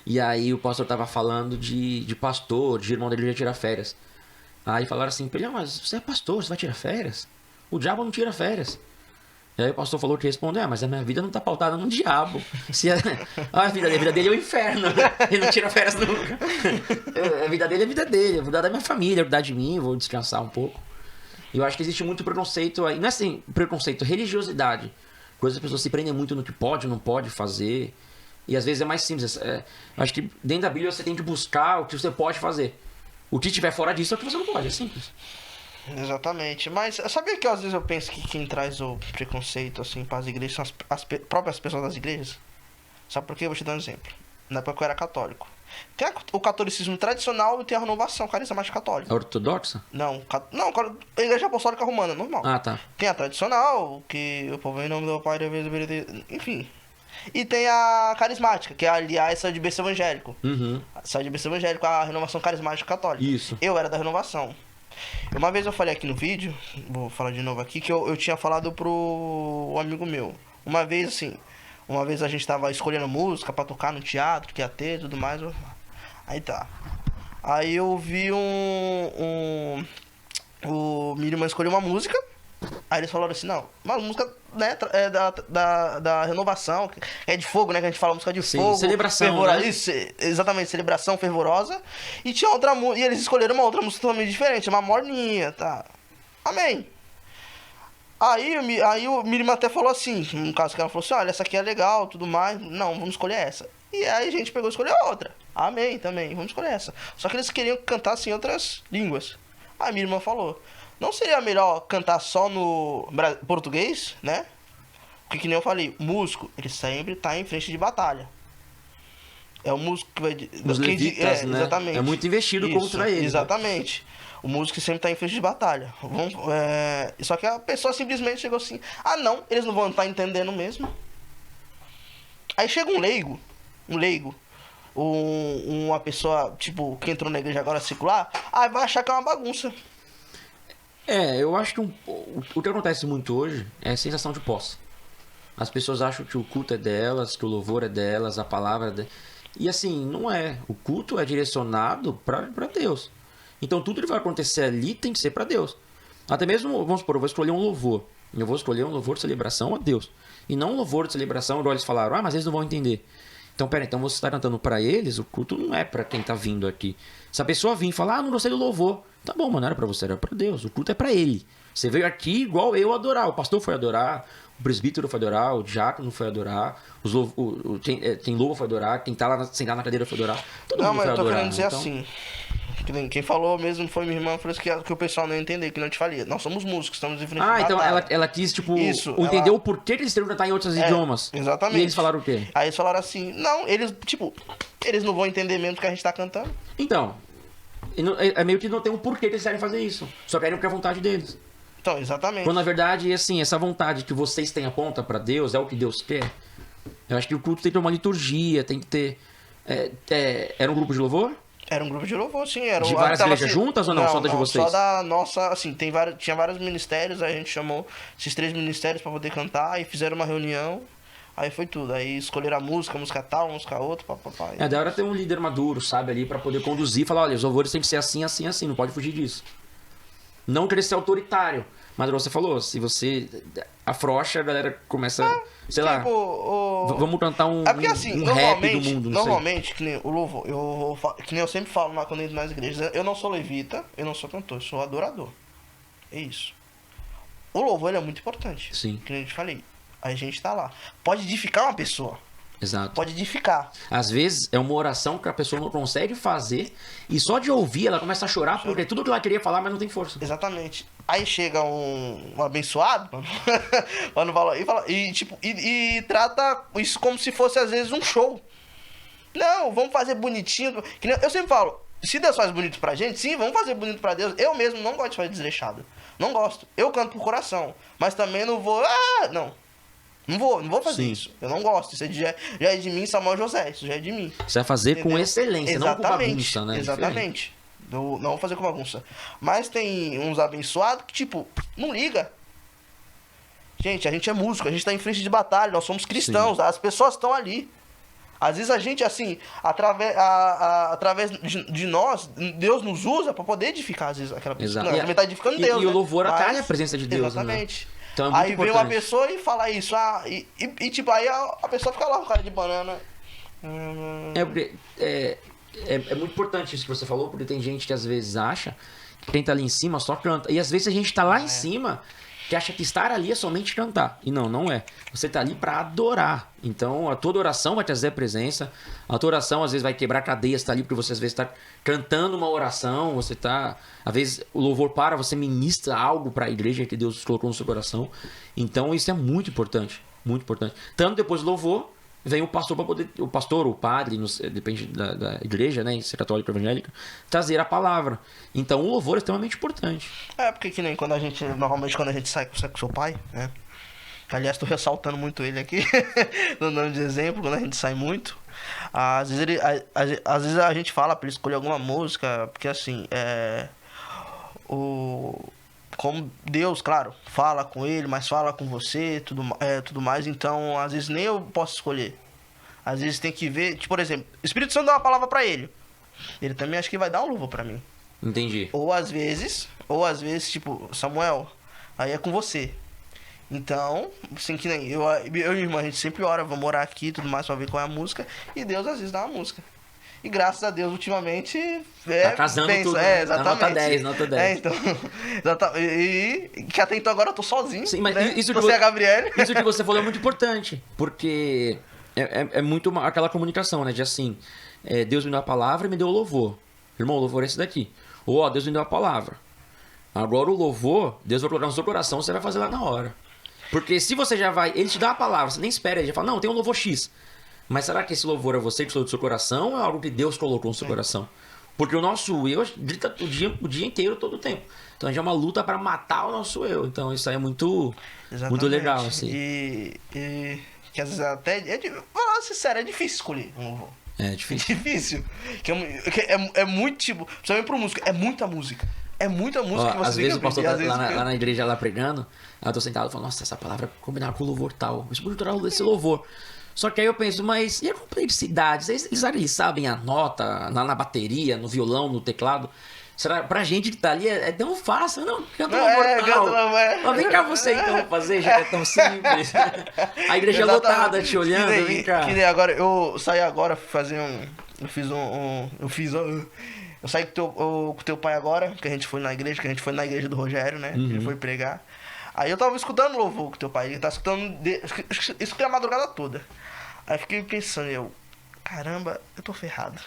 E aí o pastor tava falando de pastor, de irmão dele ia tirar férias. Aí falaram assim, mas você é pastor, você vai tirar férias? O diabo não tira férias. E aí o pastor falou que respondeu, mas a minha vida não tá pautada no diabo. A vida dele é o inferno. Ele não tira férias nunca. A vida dele é a vida dele. Eu vou dar da minha família, eu vou dar de mim, vou descansar um pouco. E eu acho que existe muito preconceito aí. Não é assim, preconceito, religiosidade. Coisas que as pessoas se prendem muito no que pode ou não pode fazer. E às vezes é mais simples. Eu acho que dentro da Bíblia você tem que buscar o que você pode fazer. O que estiver fora disso é o que você não pode, é simples. Exatamente, mas sabia que às vezes eu penso que quem traz o preconceito assim para as igrejas são as próprias pessoas das igrejas? Sabe por quê? Eu vou te dar um exemplo. Na época eu era católico. Tem o catolicismo tradicional e tem a renovação carismática católica. A ortodoxa? Não, a igreja apostólica romana, normal. Ah, tá. Tem a tradicional, que o povo em nome do Pai, da vez, enfim. E tem a carismática, que é aliás essa de berço evangélico. Uhum. Essa de berço evangélico, a renovação carismática católica. Isso. Eu era da renovação. Uma vez eu falei aqui no vídeo, vou falar de novo aqui, que eu tinha falado pro amigo meu. Uma vez a gente tava escolhendo música pra tocar no teatro, que ia ter e tudo mais. Aí tá. Aí eu vi minha irmã escolheu uma música. Aí eles falaram assim, não, uma música, né, da renovação, que é de fogo, né, que a gente fala música de fogo. Celebração, fervorosa, né? Isso, exatamente, celebração fervorosa. E tinha outra música, e eles escolheram uma outra música totalmente diferente, uma morninha, tá. Amém. Aí minha irmã até falou assim, no caso que ela falou assim, olha, essa aqui é legal, tudo mais, não, vamos escolher essa. E aí a gente pegou e escolheu outra. Amém também, vamos escolher essa. Só que eles queriam cantar assim em outras línguas. Aí minha irmã falou, não seria melhor cantar só no português, né? Porque que nem eu falei, o músico, ele sempre tá em frente de batalha. É o músico que vai... Os levitas, né? Exatamente. É muito investido contra ele. Exatamente. O músico sempre tá em frente de batalha. Só que a pessoa simplesmente chegou assim, ah não, eles não vão estar entendendo mesmo. Aí chega um leigo, uma pessoa, tipo, que entrou na igreja agora secular, vai achar que é uma bagunça. Eu acho que o que acontece muito hoje é a sensação de posse. As pessoas acham que o culto é delas, que o louvor é delas, a palavra é delas. E assim, não é. O culto é direcionado para Deus. Então tudo que vai acontecer ali tem que ser para Deus. Até mesmo, vamos supor, eu vou escolher um louvor. Eu vou escolher um louvor de celebração a Deus. E não um louvor de celebração, igual eles falaram, mas eles não vão entender. Então, então você está cantando para eles, o culto não é para quem está vindo aqui. Se a pessoa vir e falar, não gostei do louvor, tá bom, mas não era para você, era para Deus. O culto é para ele. Você veio aqui igual eu adorar. O pastor foi adorar, o presbítero foi adorar, o diácono foi adorar, quem louva foi adorar, quem tá lá sentado na cadeira foi adorar. Todo mundo foi adorar. Não, mas eu tô querendo dizer então... assim. Quem falou mesmo foi minha irmã, falou que o pessoal não entendeu, que não te falei. Nós somos músicos, estamos em frente de então batalha. ela quis, tipo, Isso, entender o porquê que eles teriam que cantar em outros idiomas. Exatamente. E eles falaram o quê? Aí eles falaram assim, não, eles não vão entender mesmo o que a gente tá cantando. Então, é meio que não tem um porquê que eles querem fazer isso. Só querem porque é a vontade deles. Então, exatamente. Quando na verdade, assim, essa vontade que vocês têm aponta pra Deus, é o que Deus quer. Eu acho que o culto tem que ter uma liturgia, tem que ter... Era um grupo de louvor? Era um grupo de louvor, sim. De várias igrejas juntas ou não? Só da de vocês? Só da nossa, assim, tinha vários ministérios, aí a gente chamou esses 3 ministérios pra poder cantar, e fizeram uma reunião, aí foi tudo. Aí escolheram a música tal, a música outra, papapá. Da hora ter um líder maduro, sabe, ali, pra poder conduzir e falar, olha, os louvores tem que ser assim, assim, assim, não pode fugir disso. Não querer ser autoritário, mas você falou, se você afrouxa, a galera começa, sei lá, vamos cantar um rap do mundo, não normalmente, sei. Que nem o louvor, que nem eu sempre falo lá quando eu entro nas igrejas, eu não sou levita, eu não sou cantor, eu sou adorador. É isso. O louvor, ele é muito importante. Sim. Que nem eu te falei, a gente tá lá. Pode edificar uma pessoa. Exato. Pode edificar. Às vezes é uma oração que a pessoa não consegue fazer e só de ouvir ela começa a chorar porque tudo que ela queria falar, mas não tem força. Exatamente. Aí chega um abençoado, mano, e trata isso como se fosse às vezes um show. Não, vamos fazer bonitinho. Eu sempre falo, se Deus faz bonito pra gente, sim, vamos fazer bonito pra Deus. Eu mesmo não gosto de fazer desleixado. Não gosto. Eu canto por coração, mas também não vou... Não vou fazer isso. Eu não gosto. Isso já é de mim, Samuel José. Isso já é de mim. Você vai fazer com excelência, exatamente, não com bagunça, né? Exatamente. Eu não vou fazer com bagunça. Mas tem uns abençoados que, tipo, não liga. Gente, a gente é músico, a gente tá em frente de batalha, nós somos cristãos, as pessoas estão ali. Às vezes a gente, assim, através de nós, Deus nos usa pra poder edificar, às vezes, aquela pessoa. Exato. Não, ele tá edificando Deus, e o louvor atrai a presença de Deus, exatamente. Né? Então é muito aí importante. vem uma pessoa e fala isso, tipo, aí a pessoa fica lá com cara de banana. É muito importante isso que você falou, porque tem gente que às vezes acha que quem tá ali em cima só canta. E às vezes a gente tá lá em cima que acha que estar ali é somente cantar. E não é. Você tá ali para adorar. Então a tua oração vai trazer presença. A tua oração às vezes vai quebrar cadeias, tá ali porque você às vezes tá cantando uma oração, você tá... Às vezes o louvor para, você ministra algo para a igreja que Deus colocou no seu coração. Então isso é muito importante. Muito importante. Tanto depois do louvor, vem o pastor para poder... O pastor, o padre, depende da igreja, né? Se é católica ou evangélica, trazer a palavra. Então o louvor é extremamente importante. Porque que nem normalmente quando a gente sai com seu pai, né? Aliás, tô ressaltando muito ele aqui, no nome de exemplo, quando a gente sai muito. Às vezes a gente fala pra ele escolher alguma música, porque assim, como Deus, claro, fala com ele, mas fala com você, tudo mais, então às vezes nem eu posso escolher. Às vezes tem que ver, tipo, por exemplo, o Espírito Santo dá uma palavra pra ele. Ele também acho que vai dar uma luva pra mim. Entendi. Ou às vezes, tipo, Samuel, aí é com você. Então, assim, que nem eu e minha irmã, a gente sempre ora, vamos orar aqui e tudo mais pra ver qual é a música. E Deus às vezes dá uma música. E graças a Deus, ultimamente... tá casando tudo, né? Exatamente. Nota 10. Então... E que até então agora eu tô sozinho. Sim, mas né? isso você é a Gabriele. Isso que você falou é muito importante. Porque é muito aquela comunicação, né? De assim, Deus me deu a palavra e me deu o louvor. Irmão, o louvor é esse daqui. Ou, Deus me deu a palavra. Agora o louvor, Deus vai colocar no seu coração, você vai fazer lá na hora. Porque se você já vai... Ele te dá a palavra, você nem espera, ele já fala, não, tem um louvor X. Mas será que esse louvor é você que falou do seu coração ou é algo que Deus colocou no seu coração? Porque o nosso eu grita o dia inteiro, todo o tempo. Então é uma luta para matar o nosso eu. Então isso aí é muito legal, assim. E que às vezes até... Falar sincero, é difícil escolher um louvor. É difícil. É difícil. É muito tipo... Principalmente pro músico, é muita música. É muita música que você às tem vezes que o pastor aprender. tá lá na igreja lá pregando, aí eu tô sentado e falo, nossa, essa palavra combinar com o louvor tal. Isso pode tornar esse louvor. Só que aí eu penso, mas e a complexidade? Eles sabem a nota na bateria, no violão, no teclado? Será pra gente que tá ali é tão fácil? Não, canta louvor tal. Mas vem cá você então fazer, já que é tão simples. A igreja lotada te olhando, vem cá. Que nem agora, eu saí agora fazer eu saí com teu pai agora, que a gente foi na igreja do Rogério, né? Ele foi pregar. Aí eu tava escutando louvor com teu pai, ele tá escutando, escutei a madrugada toda. Aí fiquei pensando, caramba, eu tô ferrado.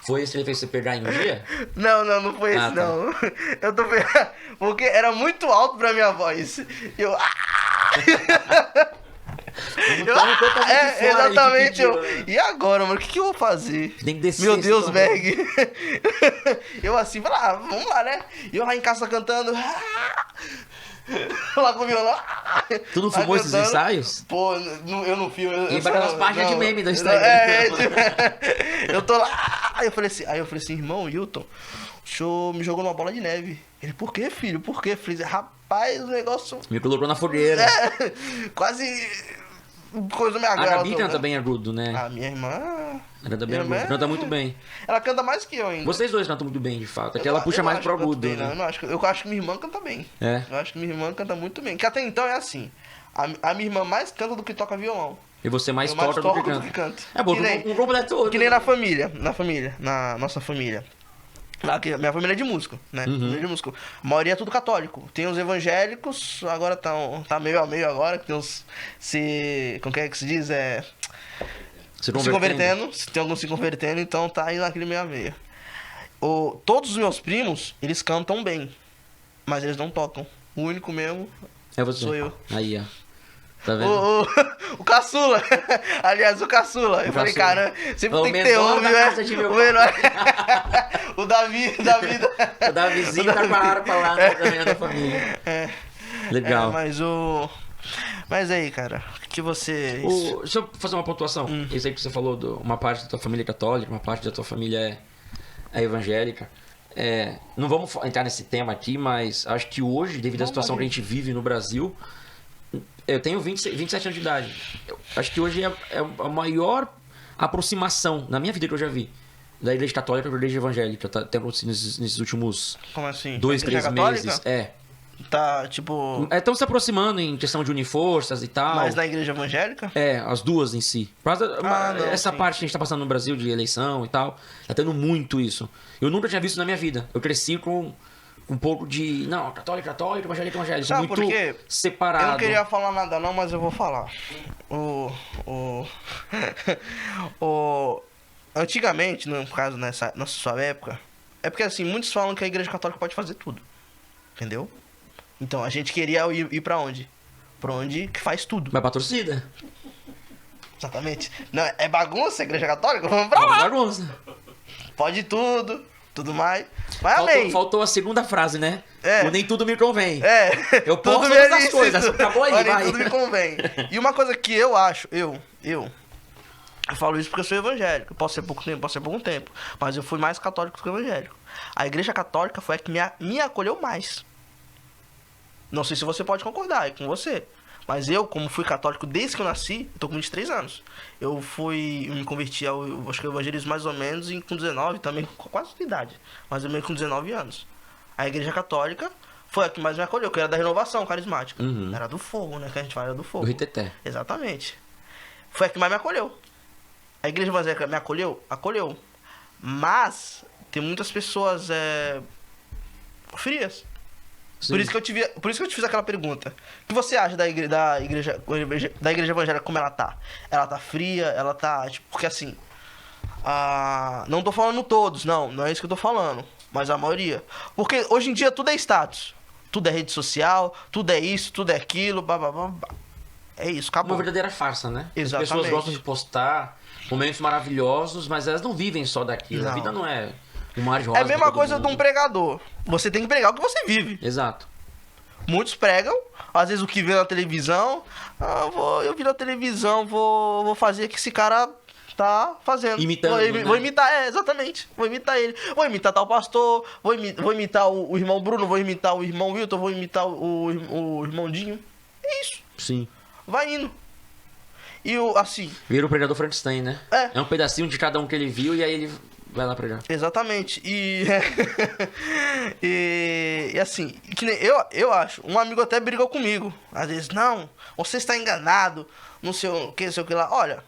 Foi esse que ele fez você pegar em um dia? Não foi esse, tá. não. Eu tô ferrado, porque era muito alto pra minha voz. Exatamente. E agora, mano? O que eu vou fazer? Tem que descer. Meu Deus, Berg. Eu assim, vamos lá, né? E eu lá em casa cantando. Lá com o violão. Tu não filmou esses ensaios? Pô, eu não filmo. E vai aquelas páginas de meme do Instagram. Eu tô lá. Aí eu falei assim, irmão, Wilton, o senhor me jogou numa bola de neve. Ele, por quê, filho? Por quê? Eu falei, rapaz, o negócio... Me colocou na fogueira. Quase... Coisa minha A Gabi canta bem agudo, né? A minha irmã... Canta muito bem. Ela canta mais que eu ainda. Vocês dois cantam muito bem, de fato. É que ela puxa mais pro agudo, bem, né? Eu acho que minha irmã canta bem. É? Eu acho que minha irmã canta muito bem. Que até então é assim. A minha irmã mais canta do que toca violão. E você mais Eu toca do que canta. É bom, um completo. Que nem na família. Na nossa família. Minha família é de músico, né? Família de músico. A maioria é tudo católico. Tem os evangélicos, agora tá meio a meio agora, que tem uns como é que se diz? Se convertendo. Tem alguns se convertendo, então tá aí naquele meio a meio. Todos os meus primos, eles cantam bem, mas eles não tocam. O único mesmo sou eu. Aí, ó. Tá vendo? O caçula. Aliás, o caçula. Eu falei, cara, sempre tem que ter homem, né? O menor. O Davi. O Davizinho tá com a harpa lá da família. Legal. Mas aí, cara, que você... Deixa eu fazer uma pontuação. Isso aí que você falou, uma parte da tua família é católica, uma parte da tua família é evangélica. Não vamos entrar nesse tema aqui, mas acho que hoje, devido à situação que a gente vive no Brasil... Eu tenho 27 anos de idade. Eu acho que hoje é a maior aproximação na minha vida que eu já vi da igreja católica com a igreja evangélica. Tá acontecido nesses últimos... Como assim? 2, 3 meses. Tá, tipo... Estão se aproximando em questão de unir forças e tal. Mas na igreja evangélica? As duas em si. Essa parte que a gente tá passando no Brasil de eleição e tal, tá tendo muito isso. Eu nunca tinha visto na minha vida. Eu cresci com um pouco de... Não, católico, evangélico. Sabe muito separado. Eu não queria falar nada não, mas eu vou falar. Antigamente, no caso, nessa sua época... É porque assim, muitos falam que a igreja católica pode fazer tudo. Entendeu? Então, a gente queria ir pra onde? Pra onde que faz tudo. Vai pra torcida. Exatamente. Não, é bagunça a igreja católica? Vamos pra lá. Bagunça. Pode tudo mais. Mas amém. Faltou a segunda frase, né? O nem tudo me convém. Eu tudo posso todas as coisas. Acabou aí, vai. Nem tudo me convém. E uma coisa que eu acho, eu falo isso porque eu sou evangélico. Posso ser pouco tempo, posso ser pouco tempo. Mas eu fui mais católico do que evangélico. A igreja católica foi a que me acolheu mais. Não sei se você pode concordar, é com você. Mas eu, como fui católico desde que eu nasci, eu tô com 23 anos. Eu me converti acho que ao evangelismo mais ou menos com 19, também com quase a idade. Mais ou menos com 19 anos. A igreja católica foi a que mais me acolheu, que era da renovação carismática. Era do fogo, né? Que a gente fala, era do fogo. Do Riteté. Exatamente. Foi a que mais me acolheu. A igreja evangélica me acolheu? Acolheu. Mas tem muitas pessoas frias. Por isso que eu te fiz aquela pergunta. O que você acha da igreja evangélica como ela tá? Ela tá fria? Ela tá... Tipo, porque assim... não tô falando todos, não é isso que eu tô falando. Mas a maioria. Porque hoje em dia tudo é status. Tudo é rede social, tudo é isso, tudo é aquilo, blá. É isso, acabou. Uma verdadeira farsa, né? Exatamente. As pessoas gostam de postar momentos maravilhosos, mas elas não vivem só daquilo. Não. A vida não é um mar de rosas. É a mesma pra todo coisa de mundo. um pregador. Você tem que pregar o que você vive. Exato. Muitos pregam, às vezes o que vê na televisão, eu vi na televisão, vou fazer o que esse cara tá fazendo. Imitando, né? Vou imitar, exatamente. Vou imitar ele. Vou imitar tal pastor, vou imitar o irmão Bruno, vou imitar o irmão Wilton, vou imitar o irmão Dinho. É isso. Sim. Vai indo. E assim... Vira o pregador Frankenstein, né? É. É um pedacinho de cada um que ele viu e aí ele vai lá pregar. Exatamente. E assim, que nem eu acho, um amigo até brigou comigo. Às vezes, não, você está enganado, não sei o que, lá. Olha,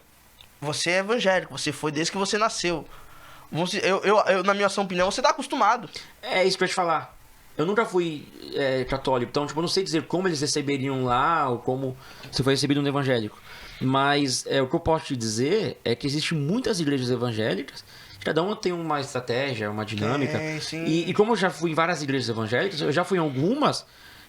você é evangélico, você foi desde que você nasceu. Na minha opinião, você tá acostumado. É isso que eu ia te falar. Eu nunca fui católico, então, tipo, eu não sei dizer como eles receberiam lá ou como você foi recebido no evangélico. Mas o que eu posso te dizer é que existem muitas igrejas evangélicas. Cada uma tem uma estratégia, uma dinâmica. Sim. E como eu já fui em várias igrejas evangélicas, eu já fui em algumas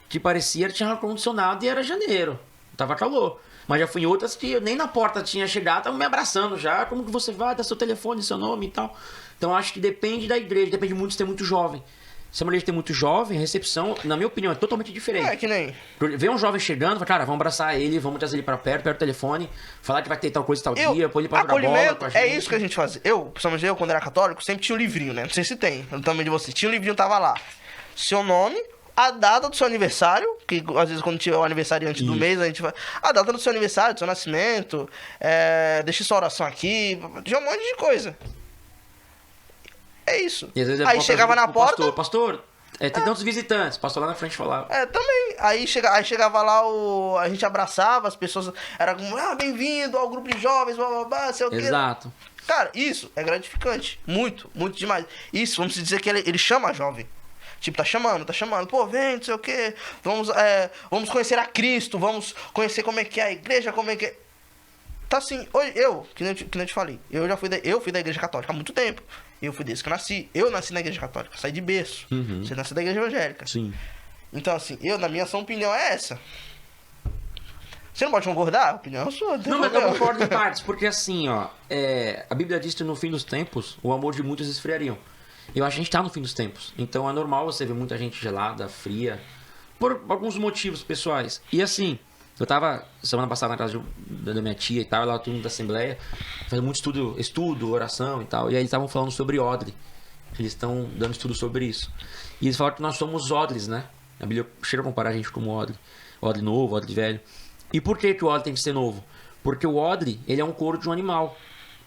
que parecia que tinha ar-condicionado e era janeiro. Tava calor. Mas já fui em outras que nem na porta tinha chegado, estavam me abraçando já. Como que você vai? Dá seu telefone, seu nome e tal. Então acho que depende da igreja, depende muito de ter muito jovem. Se a igreja tem muito jovem, a recepção, na minha opinião, é totalmente diferente. É que nem... Vê um jovem chegando, fala, cara, vamos abraçar ele, vamos trazer ele pra perto do telefone, falar que vai ter tal coisa tal dia, pôr ele pra jogar bola com a gente. É isso que a gente fazia. Principalmente eu, quando era católico, sempre tinha um livrinho, né? Não sei se tem, também de você. Tinha um livrinho, tava lá. Seu nome, a data do seu aniversário, que às vezes quando tiver o aniversário antes do mês, a gente vai... A data do seu aniversário, do seu nascimento, deixa sua oração aqui, tinha um monte de coisa. É isso. E às vezes Aí chegava na porta... Pastor, tem tantos visitantes. Pastor lá na frente falava. Também. Aí chegava lá, a gente abraçava as pessoas, era como, bem-vindo ao grupo de jovens, blá, blá, blá, sei o quê. Exato. Cara, isso é gratificante. Muito, muito demais. Isso, vamos dizer que ele chama jovem. Tipo, tá chamando. Pô, vem, não sei o quê. Vamos conhecer a Cristo, vamos conhecer como é que é a igreja, como é que é... Tá assim, hoje que nem eu te falei, eu fui da igreja católica há muito tempo. Eu fui desde que eu nasci. Eu nasci na igreja católica, saí de berço. Uhum. Você nasceu da igreja evangélica. Sim. Então, assim, na minha opinião é essa. Você não pode concordar? A opinião é sua. Não, mas eu concordo em partes, porque assim, ó, a Bíblia diz que no fim dos tempos, o amor de muitos esfriariam. Eu acho que a gente tá no fim dos tempos. Então é normal você ver muita gente gelada, fria, por alguns motivos pessoais. E assim, eu tava semana passada na casa da minha tia e tal, ela tudo da Assembleia, fazendo muito estudo, oração e tal. E aí eles estavam falando sobre odre. Eles estão dando estudo sobre isso. E eles falaram que nós somos odres, né? A Bíblia chega a comparar a gente como odre. Odre novo, odre velho. E por que o odre tem que ser novo? Porque o odre, ele é um couro de um animal.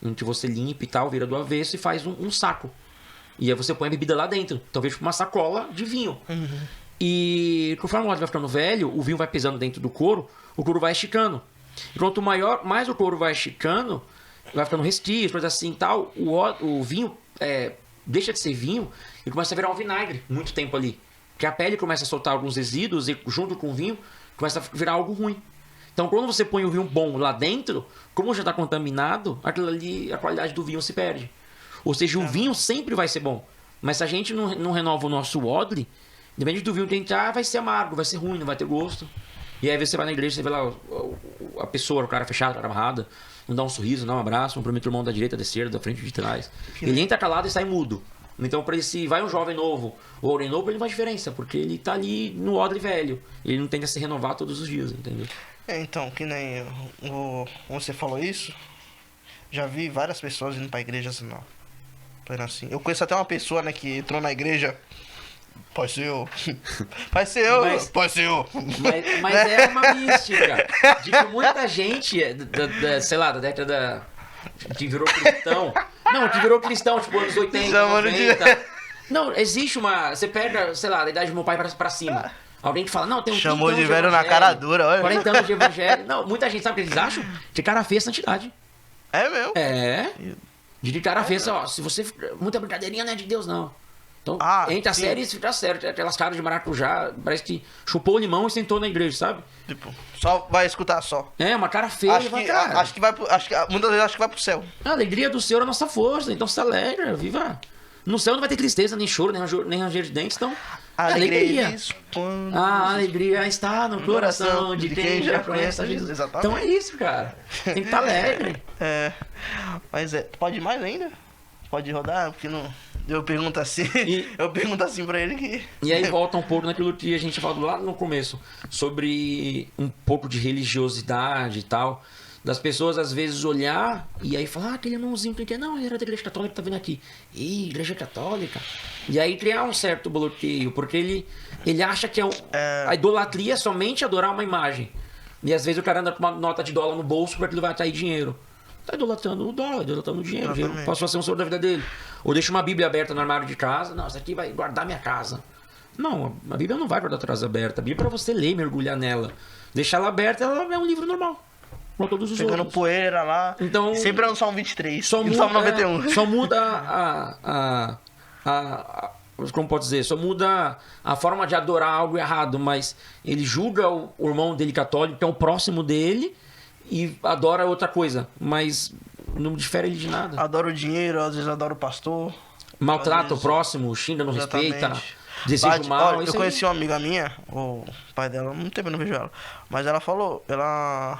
Em que você limpa e tal, vira do avesso e faz um saco. E aí você põe a bebida lá dentro. Talvez uma sacola de vinho. Uhum. E conforme o odre vai ficando velho, o vinho vai pesando dentro do couro, o couro vai esticando. E quanto mais o couro vai esticando, vai ficando restício, coisa assim e tal, o vinho deixa de ser vinho e começa a virar um vinagre muito tempo ali. Porque a pele começa a soltar alguns resíduos e junto com o vinho começa a virar algo ruim. Então quando você põe o vinho bom lá dentro, como já está contaminado, aquilo ali, a qualidade do vinho se perde. Ou seja, o vinho sempre vai ser bom. Mas se a gente não renova o nosso odre, depende do vinho que entrar, vai ser amargo, vai ser ruim, não vai ter gosto. E aí você vai na igreja, você vê lá a pessoa, o cara fechado, o cara amarrado, não dá um sorriso, não dá um abraço, cumprimenta o irmão da direita, da esquerda, da frente, de trás. Ele entra calado e sai mudo. Então, para ele, se vai um jovem novo ou alguém novo, ele não faz diferença, porque ele tá ali no odre velho. Ele não tende a se renovar todos os dias, entendeu? Então, que nem você falou isso, já vi várias pessoas indo pra igreja assim. Eu conheço até uma pessoa, né, que entrou na igreja. Pode ser eu. Pode ser eu. Mas é uma mística de que muita gente, sei lá, da década que virou cristão. Não, que virou cristão, tipo, anos 80, 90. Não, existe uma... Você pega, sei lá, da idade do meu pai pra cima. Alguém que fala, não, tem um chamou de velho na cara dura, olha. 40 anos de evangelho. Não, muita gente sabe o que eles acham? De cara feia santidade. É mesmo? É. De cara feia, ó, se você... Muita brincadeirinha não é de Deus, não. Então, entra a série e fica sério. Aquelas caras de maracujá, parece que chupou o limão e sentou na igreja, sabe? Tipo, só vai escutar só. É, uma cara feia. Muitas vezes acho que vai pro céu. A alegria do Senhor é a nossa força, então se alegra, viva. No céu não vai ter tristeza, nem choro, nem ranger de dentes, então Alegria. Quando A alegria está no coração de quem já conhece a Jesus. Exatamente. Então é isso, cara. Tem que estar alegre. Mas pode ir mais ainda? Pode rodar? Porque não... Eu pergunto assim, eu pergunto assim pra ele que... E aí volta um pouco naquilo que a gente falou lá no começo, sobre um pouco de religiosidade e tal, das pessoas às vezes olhar e aí falar, aquele irmãozinho que não, ele era da igreja católica, tá vindo aqui. Ih, igreja católica. E aí criar um certo bloqueio, porque ele acha que a idolatria é somente adorar uma imagem. E às vezes o cara anda com uma nota de dólar no bolso porque ele vai atrair dinheiro. Tá idolatrando o dólar, idolatrando o dinheiro. O dinheiro passou a ser um senhor da vida dele. Ou deixa uma Bíblia aberta no armário de casa. Não, isso aqui vai guardar minha casa. Não, a Bíblia não vai guardar a casa aberta. A Bíblia é pra você ler e mergulhar nela. Deixar ela aberta, ela é um livro normal. Como todos os pegando outros. Poeira lá. Então, sempre é no Salmo 23. Só muda, Salmo 91. Só muda como pode dizer? Só muda a forma de adorar algo errado. Mas ele julga o irmão dele católico, que é o próximo dele, e adora outra coisa, mas não difere ele de nada. Adora o dinheiro, às vezes adora o pastor. Maltrata o próximo, xinga, não respeita, deseja o mal. Olha, eu conheci uma amiga minha, o pai dela, não tem, eu não vejo ela. Mas ela falou, ela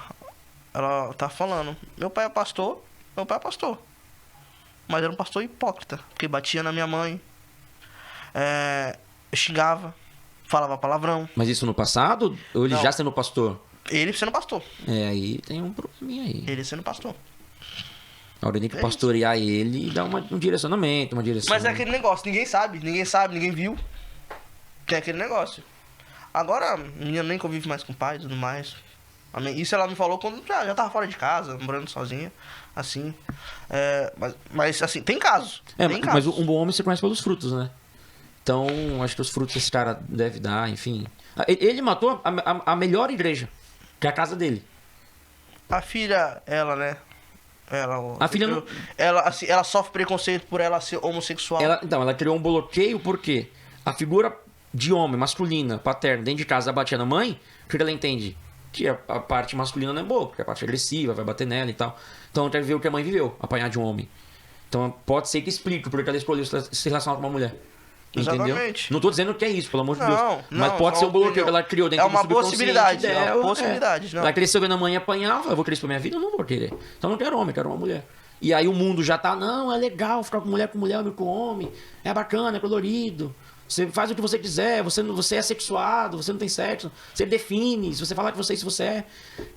tá falando, meu pai é pastor. Mas era um pastor hipócrita, porque batia na minha mãe, xingava, falava palavrão. Mas isso no passado? Ou ele já sendo pastor? Ele sendo pastor. Aí tem um probleminha aí. Ele sendo pastor. Agora tem que pastorear ele e dar um direcionamento, uma direção. Mas é aquele negócio, ninguém sabe, ninguém viu. Tem aquele negócio. Agora, a menina nem convive mais com o pai e tudo mais. Isso ela me falou quando já tava fora de casa, morando sozinha, assim. Mas assim, tem casos. Mas um bom homem se conhece pelos frutos, né? Então, acho que os frutos esse cara deve dar, enfim. Ele matou a melhor igreja, que é a casa dele. A filha, ela, né? A filha não... ela sofre preconceito por ela ser homossexual. Ela criou um bloqueio porque a figura de homem, masculina, paterna, dentro de casa batia na mãe, porque ela entende que a parte masculina não é boa, porque a parte agressiva, vai bater nela e tal. Então ela quer ver o que a mãe viveu, apanhar de um homem. Então pode ser que explique porque ela escolheu se relacionar com uma mulher. Entendeu? Exatamente. Não tô dizendo que é isso, pelo amor de Deus. Não, mas pode ser um bloqueio que ela criou dentro do subconsciente dela. É uma possibilidade. Não. Ela cresceu vendo a mãe apanhar, eu vou crescer pra minha vida? Eu não vou querer. Então eu não quero homem, eu quero uma mulher. E aí o mundo já tá, não, é legal ficar com mulher, homem com homem. É bacana, é colorido. Você faz o que você quiser, você é sexuado, você não tem sexo. Você define, se você falar que você é.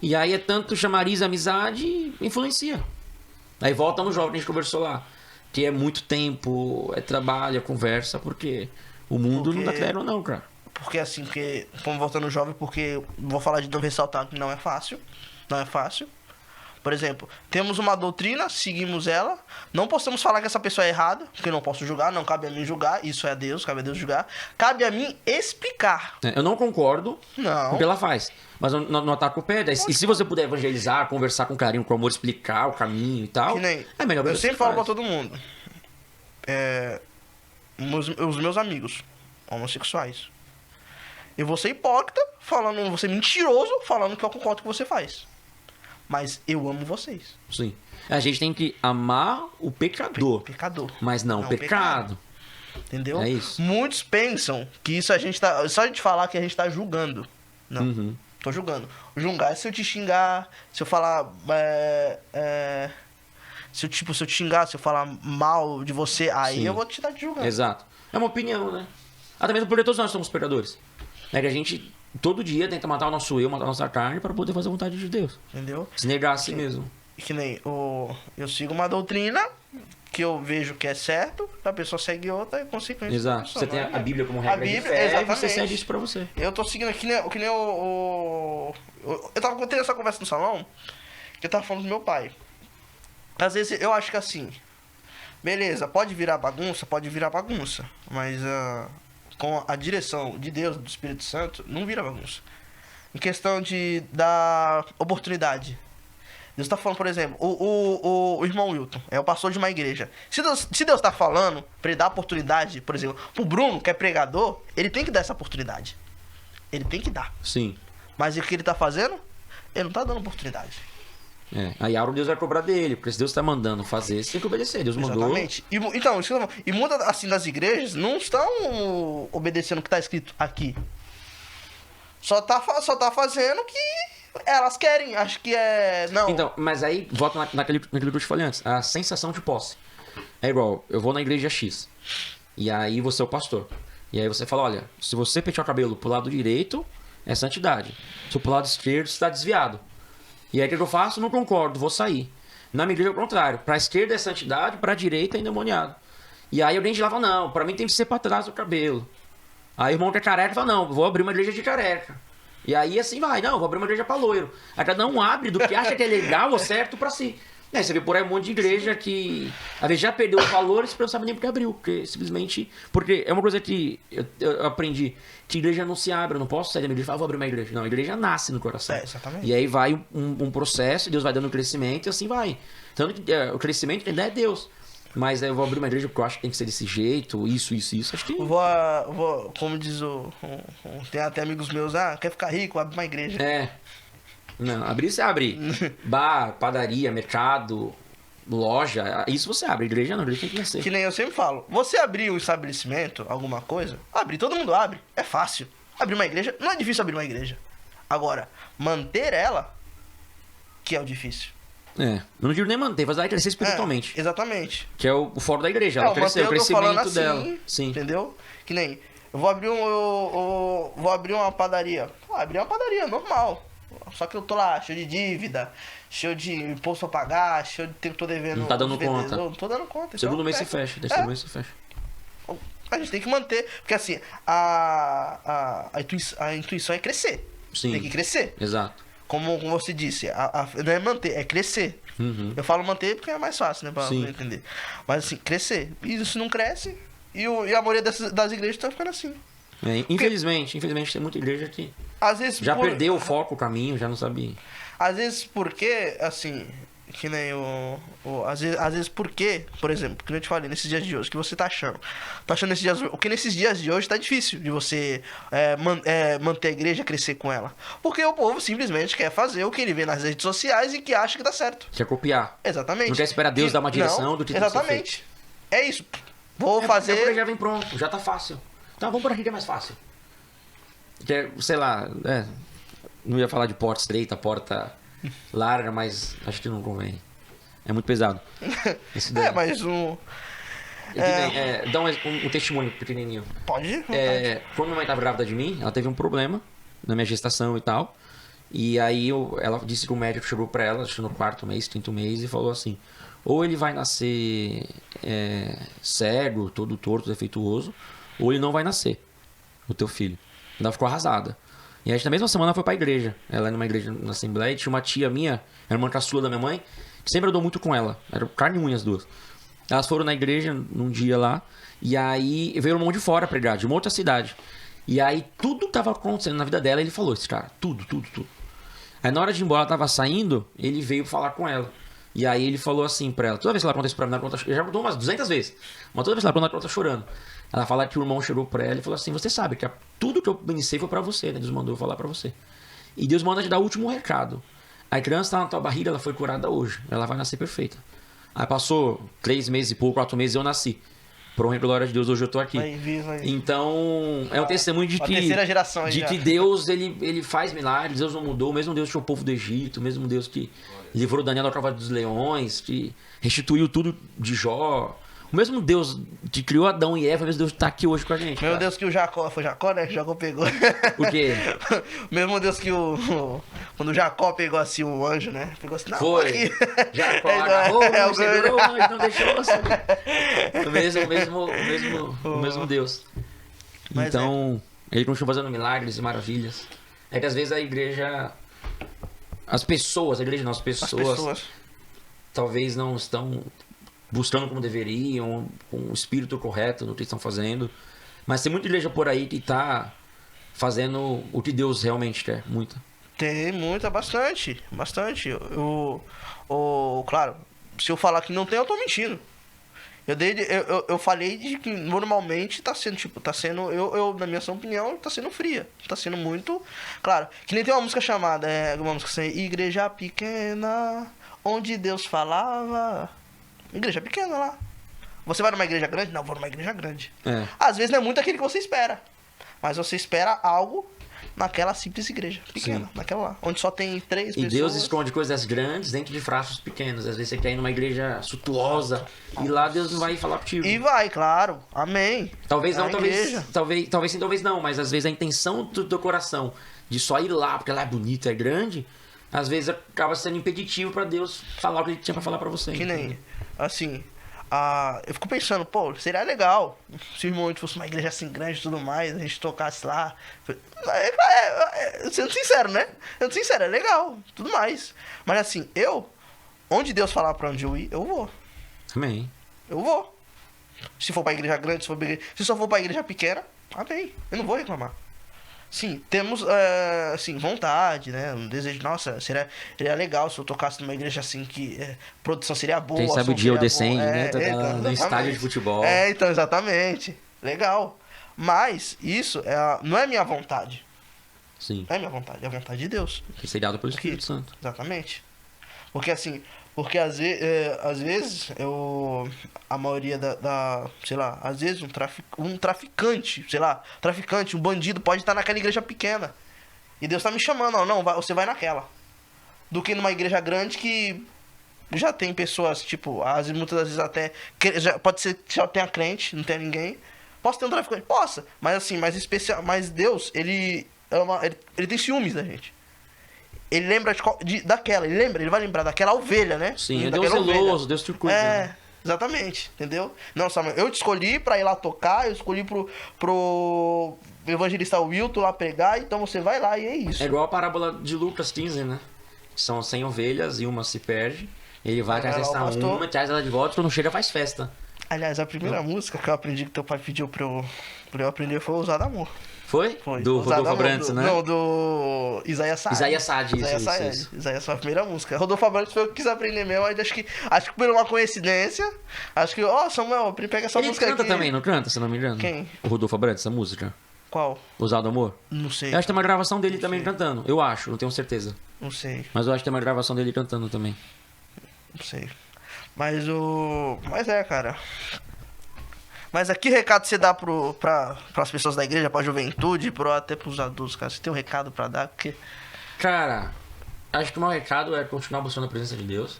E aí é tanto chamariz, amizade, influencia. Aí volta no jovem que a gente conversou lá. Que é muito tempo, é trabalho, é conversa, porque o mundo não dá zero não, cara. Porque assim, vamos voltando no jovem, porque vou falar de novo, ressaltar que não é fácil. Não é fácil. Por exemplo, temos uma doutrina, seguimos ela, não podemos falar que essa pessoa é errada, porque não posso julgar, não cabe a mim julgar, isso é a Deus, cabe a Deus julgar. Cabe a mim explicar. Eu não concordo com o que ela faz, mas eu não ataco o pé. E se você puder evangelizar, conversar com carinho, com amor, explicar o caminho e tal, é melhor. Eu sempre falo pra todo mundo, os meus amigos homossexuais, eu vou ser hipócrita, vou ser mentiroso, falando que eu concordo com o que você faz. Mas eu amo vocês. Sim. A gente tem que amar o pecador. Pecador. Mas não o pecado. Entendeu? É isso. Muitos pensam que isso a gente tá... Só a gente falar que a gente tá julgando. Não. Tô julgando. Julgar é se eu te xingar, se eu falar... Se eu te xingar, se eu falar mal de você, aí eu vou te estar te julgando. Exato. É uma opinião, né? Até mesmo porque todos nós somos pecadores. É que a gente... Todo dia tenta matar o nosso eu, matar a nossa carne para poder fazer a vontade de Deus. Entendeu? Se negar a si mesmo. Que nem eu sigo uma doutrina que eu vejo que é certo, a pessoa segue outra e consequência. Exato. Você tem a Bíblia como regra de fé, exatamente. E você segue isso pra você. Eu tô seguindo que nem eu tava tendo essa conversa no salão, que eu tava falando do meu pai. Às vezes eu acho que assim, beleza, pode virar bagunça, mas com a direção de Deus, do Espírito Santo, não vira bagunça. Em questão da oportunidade. Deus tá falando, por exemplo, o irmão Wilton é o pastor de uma igreja. Se Deus tá falando pra ele dar oportunidade, por exemplo, pro Bruno, que é pregador, ele tem que dar essa oportunidade. Ele tem que dar. Sim. Mas o que ele tá fazendo? Ele não tá dando oportunidade. Aí a hora Deus vai cobrar dele, porque se Deus tá mandando fazer, você tem que obedecer. Deus mandou. Exatamente. Então, isso que eu tô falando. E muitas, assim, das igrejas não estão obedecendo o que tá escrito aqui. Só tá fazendo o que elas querem. Acho que é... Não. Então, mas aí, volta naquilo que eu te falei antes. A sensação de posse. É igual, eu vou na igreja X. E aí você é o pastor. E aí você fala, olha, se você pentear o cabelo pro lado direito, é santidade. Se pro lado esquerdo, você tá desviado. E aí o que eu faço? Não concordo, vou sair. Na minha igreja é o contrário. Pra esquerda é santidade, pra direita é endemoniado. E aí alguém de lá fala, não, pra mim tem que ser pra trás o cabelo. Aí o irmão que é careca fala, não, vou abrir uma igreja de careca. E aí assim vai, não, vou abrir uma igreja pra loiro. Aí cada um abre do que acha que é legal ou certo pra si. Aí você vê por aí um monte de igreja que às vezes já perdeu os valores porque não sabe nem porque abriu. Porque simplesmente. Porque é uma coisa que eu aprendi. Que igreja não se abre, eu não posso sair da minha igreja e falar, vou abrir uma igreja. Não, a igreja nasce no coração. Exatamente. E aí vai um processo, Deus vai dando crescimento e assim vai. Tanto que o crescimento ele é Deus. Mas eu vou abrir uma igreja porque eu acho que tem que ser desse jeito, isso. Acho que. Como diz tem até amigos meus, quer ficar rico, abre uma igreja. Não, abrir você abre. Bar, padaria, mercado, loja, isso você abre. Igreja não, igreja tem que crescer. Que nem eu sempre falo, você abrir um estabelecimento, alguma coisa, todo mundo abre, é fácil. Abrir uma igreja, não é difícil abrir uma igreja. Agora, manter ela, que é o difícil. Eu não digo nem manter, mas ela vai crescer espiritualmente. Exatamente. Que é o foro da igreja, ela cresceu, o crescimento assim, dela. Sim. Entendeu? Que nem, eu vou abrir uma padaria. Abrir uma padaria, normal. Só que eu tô lá, cheio de dívida, cheio de imposto pra pagar, cheio de tempo que tô devendo. Não tá dando conta. Não tô dando conta. Segundo mês se fecha, terceiro mês se fecha. A gente tem que manter, porque assim, a intuição é crescer. Sim. Tem que crescer. Exato. Como você disse, não é manter, é crescer. Uhum. Eu falo manter porque é mais fácil, né, pra entender. Mas assim, crescer. E isso não cresce, e a maioria das igrejas tá ficando assim. Infelizmente tem muita igreja que às vezes já perdeu o foco, o caminho, já não sabe. Às vezes porque, assim, que nem às vezes porque, por exemplo, que eu te falei, nesses dias de hoje, o que você tá achando? Tá achando nesses dias, o que nesses dias de hoje tá difícil de você manter a igreja, crescer com ela. Porque o povo simplesmente quer fazer o que ele vê nas redes sociais e que acha que tá certo. Quer copiar. Exatamente. Não quer esperar Deus dar uma direção do que exatamente. É isso. Vou fazer... Porque já vem pronto, já tá fácil. Então vamos por aqui que é mais fácil. Que, sei lá, não ia falar de porta estreita, porta larga, mas acho que não convém. É muito pesado. Mas dá um testemunho pequenininho. Pode ir. Quando minha mãe estava grávida de mim, ela teve um problema na minha gestação e tal. E aí ela disse que o médico chegou pra ela, acho que no quarto mês, quinto mês, e falou assim: ou ele vai nascer cego, todo torto, defeituoso, ou ele não vai nascer, o teu filho. Ela ficou arrasada. E aí na mesma semana ela foi pra igreja. Ela era numa igreja na Assembleia, e tinha uma tia minha, era uma caçula da minha mãe, que sempre andou muito com ela. Era carne e unha as duas. Elas foram na igreja num dia lá, e aí veio um irmão de fora pregar, de uma outra cidade. E aí tudo tava acontecendo na vida dela, e ele falou, esse cara, tudo. Aí na hora de ir embora, ela tava saindo, ele veio falar com ela. E aí ele falou assim pra ela, toda vez que ela conta isso pra mim, ela conta, já contou umas 200 vezes, mas toda vez que ela conta, ela conta chorando. Ela fala que o irmão chegou pra ela e falou assim, você sabe que tudo que eu iniciei foi pra você, né? Deus mandou eu falar pra você. E Deus manda te dar o último recado. A criança tá na tua barriga, ela foi curada hoje, ela vai nascer perfeita. Aí passou 3 meses e pouco, 4 meses, eu nasci. Por honra e glória de Deus, hoje eu tô aqui. Então, é um testemunho de que, terceira geração de que Deus, ele faz milagres, Deus não mudou, o mesmo Deus que tirou o povo do Egito, o mesmo Deus que livrou Daniel da cova dos leões, que restituiu tudo de Jó. O mesmo Deus que criou Adão e Eva, o mesmo Deus que tá aqui hoje com a gente. Meu Deus que o Jacó, foi Jacó, né? Que o Jacó pegou. O quê? O mesmo Deus que quando o Jacó pegou assim o anjo, né? Pegou assim, não, foi. Aqui. Jacó agarrou, segurou o anjo, não deixou você. O mesmo Deus. Mas então, ele continua fazendo milagres e maravilhas. É que às vezes a igreja... As pessoas talvez não estão buscando como deveriam, com o espírito correto no que estão fazendo. Mas tem muita igreja por aí que tá fazendo o que Deus realmente quer, muita. Tem muita, bastante. Claro, se eu falar que não tem, eu tô mentindo. Eu falei de que normalmente tá sendo, na minha opinião, tá sendo fria. Tá sendo muito, claro, que nem tem uma música chamada, uma música assim, Igreja Pequena, onde Deus falava. Igreja pequena lá. Você vai numa igreja grande? Não, vou numa igreja grande. Às vezes não é muito aquilo que você espera. Mas você espera algo naquela simples igreja pequena. Sim. Naquela lá. Onde só tem 3 pessoas. E Deus esconde coisas grandes dentro de frascos pequenos. Às vezes você quer ir numa igreja suntuosa. E lá Deus não vai falar contigo. E vai, claro. Amém. Talvez não, talvez sim, talvez não. Mas às vezes a intenção do teu coração de só ir lá, porque lá é bonito, é grande, às vezes acaba sendo impeditivo pra Deus falar o que ele tinha pra falar pra você. Que nem, assim, eu fico pensando, pô, seria legal se o irmão fosse uma igreja assim grande e tudo mais, a gente tocasse lá. Sendo sincero, né? Sendo sincero, é legal, tudo mais. Mas assim, onde Deus falar pra onde eu ir, eu vou. Amém. Eu vou. Se for pra igreja grande, se só for pra igreja pequena, amém. Eu não vou reclamar. Sim, temos assim, vontade, né? Um desejo, nossa, seria legal se eu tocasse numa igreja assim que produção seria boa. Quem sabe o dia eu descende, né? No estádio de futebol. Então, exatamente. Legal. Mas isso não é minha vontade. Sim. Não é minha vontade, é a vontade de Deus. Que seria dado pelo Espírito Santo. Exatamente. Porque assim, às vezes a maioria sei lá, às vezes um traficante, sei lá, um bandido pode estar naquela igreja pequena. E Deus tá me chamando, não, você vai naquela. Do que numa igreja grande que já tem pessoas, tipo, muitas vezes até, pode ser que só tenha crente, não tenha ninguém. Posso ter um traficante? Possa, mas assim, mas Deus, ele tem ciúmes da gente. Ele lembra daquela, ele vai lembrar daquela ovelha, né? Sim, é Deus zeloso, Deus te cuida. Exatamente, entendeu? Não, Samuel, eu te escolhi pra ir lá tocar, eu escolhi pro evangelista Wilton lá pregar, então você vai lá e é isso. É igual a parábola de Lucas 15, né? São 100 ovelhas e uma se perde, ele vai atrás dessa uma, traz ela de volta, quando chega faz festa. Aliás, a primeira música que eu aprendi, que teu pai pediu pra eu aprender, foi Ousado Amor. Foi? Do Rodolfo Abrantes, né? Não, do Isaías Saad. Isaías Saad, isso. Isaías foi a primeira música. Rodolfo Abrantes foi o que quis aprender mesmo, aí acho que por uma coincidência, acho que, Samuel, pega essa música aqui. Ele canta também, não canta, se não me engano? Quem? O Rodolfo Abrantes, essa música. Qual? Ousado Amor? Não sei. Eu acho que tem uma gravação dele também cantando, eu acho, não tenho certeza. Não sei. Mas eu acho que tem uma gravação dele cantando também. Não sei. Mas cara... Mas que recado você dá pras pessoas da igreja, pra juventude, até pros adultos, cara? Você tem um recado pra dar? Porque... Cara, acho que o meu recado é continuar buscando a presença de Deus.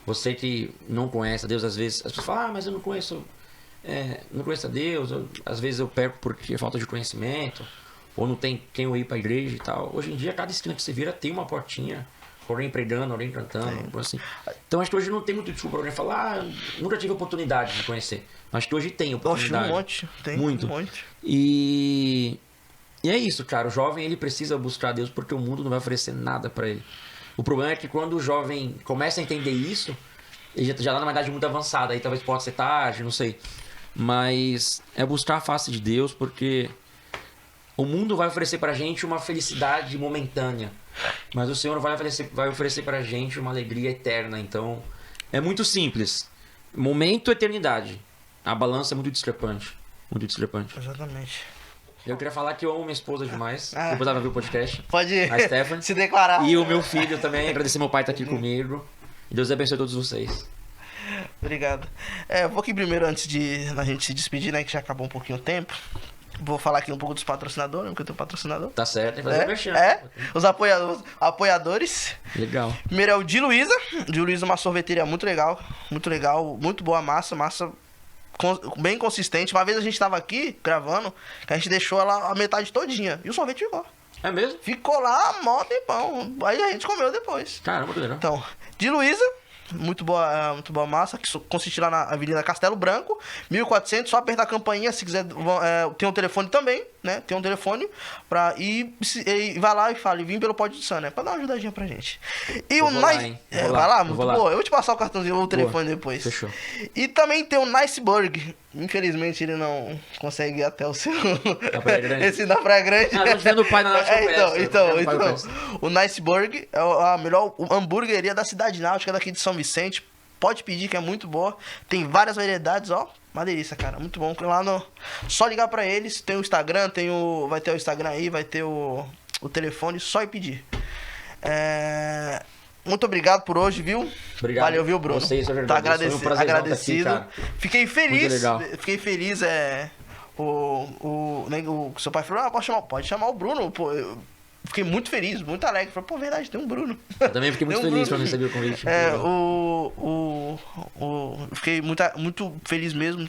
Você que não conhece a Deus, às vezes, as pessoas falam, mas eu não conheço a Deus. Às vezes eu perco porque é falta de conhecimento, ou não tem quem eu ir pra igreja e tal. Hoje em dia, cada esquina que você vira tem uma portinha. Alguém pregando, alguém cantando, assim. Então acho que hoje não tem muito desculpa pra alguém falar, nunca tive oportunidade de conhecer. Acho que hoje tem oportunidade. Um monte, tem muito. Um monte. E é isso, cara. O jovem, ele precisa buscar Deus porque o mundo não vai oferecer nada pra ele. O problema é que quando o jovem começa a entender isso, ele já tá numa idade muito avançada, aí talvez possa ser tarde, não sei. Mas é buscar a face de Deus porque o mundo vai oferecer pra gente uma felicidade momentânea. Mas o Senhor vai oferecer pra gente uma alegria eterna. Então, é muito simples. Momento, eternidade. A balança é muito discrepante. Muito discrepante. Exatamente. Eu queria falar que eu amo minha esposa demais. Depois ela vai ver o podcast. Pode a Stephanie. se declarar. E o meu filho também. Agradecer meu pai estar aqui comigo. E Deus abençoe todos vocês. Obrigado. Eu vou aqui primeiro, antes de a gente se despedir, né? Que já acabou um pouquinho o tempo. Vou falar aqui um pouco dos patrocinadores, porque eu tenho patrocinador. Tá certo, tem que fazer mexendo. Os apoiadores. Legal. Primeiro é o Di Luiza. Di Luiza é uma sorveteria muito legal, muito boa massa bem consistente. Uma vez a gente tava aqui gravando, que a gente deixou ela a metade todinha, e o sorvete ficou. É mesmo? Ficou lá, mó tempão. Aí a gente comeu depois. Caramba, que legal. Então, Di Luiza. Muito boa massa, que consiste lá na Avenida Castelo Branco, 1400, só apertar a campainha, se quiser, tem um telefone também, né, tem um telefone, e vai lá e fala, e vim pelo Pode de Sun, né, pra dar uma ajudadinha pra gente. E o Nice... Vai lá, muito boa, eu vou te passar o cartãozinho, o telefone depois. Fechou. E também tem o Nice Burger, infelizmente ele não consegue ir até o seu... Esse da Praia Grande. Ah, não te vendo pai na Náutica. Então, o Nice Burger é a melhor hamburgueria da cidade náutica daqui de São Vicente. Pode pedir que é muito boa. Tem várias variedades, ó. Uma delícia, cara. Muito bom. Só ligar pra eles. Tem o Instagram, vai ter o Instagram aí, vai ter o telefone. Só ir pedir. muito obrigado por hoje, viu? Obrigado. Valeu, viu, Bruno? Vocês, eu Tá agradeço. Foi um prazerzão estar agradecido. aqui, cara. Fiquei feliz. Muito legal. Fiquei feliz, o seu pai falou, pode chamar o Bruno, pô. Eu fiquei muito feliz, muito alegre. Falei, pô, verdade, tem um Bruno. Eu também fiquei muito Tem um feliz Bruno. quando recebi o convite. Fiquei muito feliz mesmo.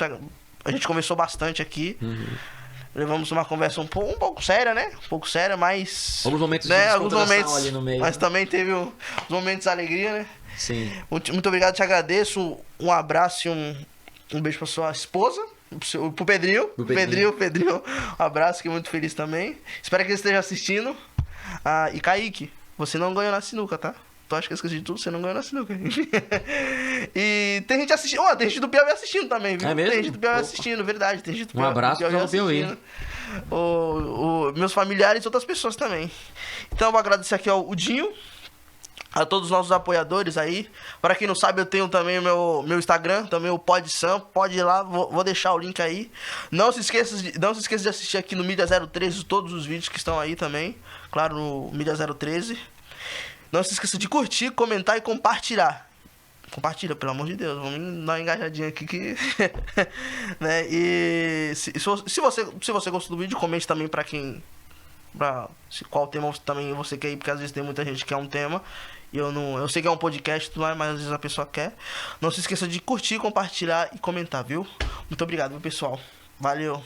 A gente conversou bastante aqui. Levamos uma conversa um pouco séria, né? Um pouco séria, mas... Alguns momentos de alguns descontração momentos, ali no meio. mas também teve os momentos de alegria, né? Sim. Muito obrigado, te agradeço. Um abraço e um beijo pra sua esposa. Pro Pedrinho. Pro Pedrinho. Um abraço, fiquei muito feliz também. Espero que ele esteja assistindo. E Kaique, você não ganhou na sinuca, tá? Tu acha que eu esqueci de tudo? Você não ganhou na sinuca. E tem gente assistindo. Tem gente do Piauí assistindo também, viu? É mesmo? Tem gente do Piauí Opa. assistindo, verdade. Tem gente do Um abraço pro Piauí. assistindo. Meus familiares e outras pessoas também. Então eu vou agradecer aqui ao Dinho, a todos os nossos apoiadores aí. Para quem não sabe, eu tenho também o meu Instagram, também o PodSam. Pode ir lá, vou deixar o link aí. Não se esqueça de assistir aqui no Mídia 013 todos os vídeos que estão aí também. Claro, no Mídia 013. Não se esqueça de curtir, comentar e compartilhar. Compartilha, pelo amor de Deus. Vamos dar uma engajadinha aqui que... né? E se você gostou do vídeo, comente também pra quem... qual tema também você quer ir, porque às vezes tem muita gente que quer um tema. E eu sei que é um podcast, mas às vezes a pessoa quer. Não se esqueça de curtir, compartilhar e comentar, viu? Muito obrigado, viu, pessoal? Valeu!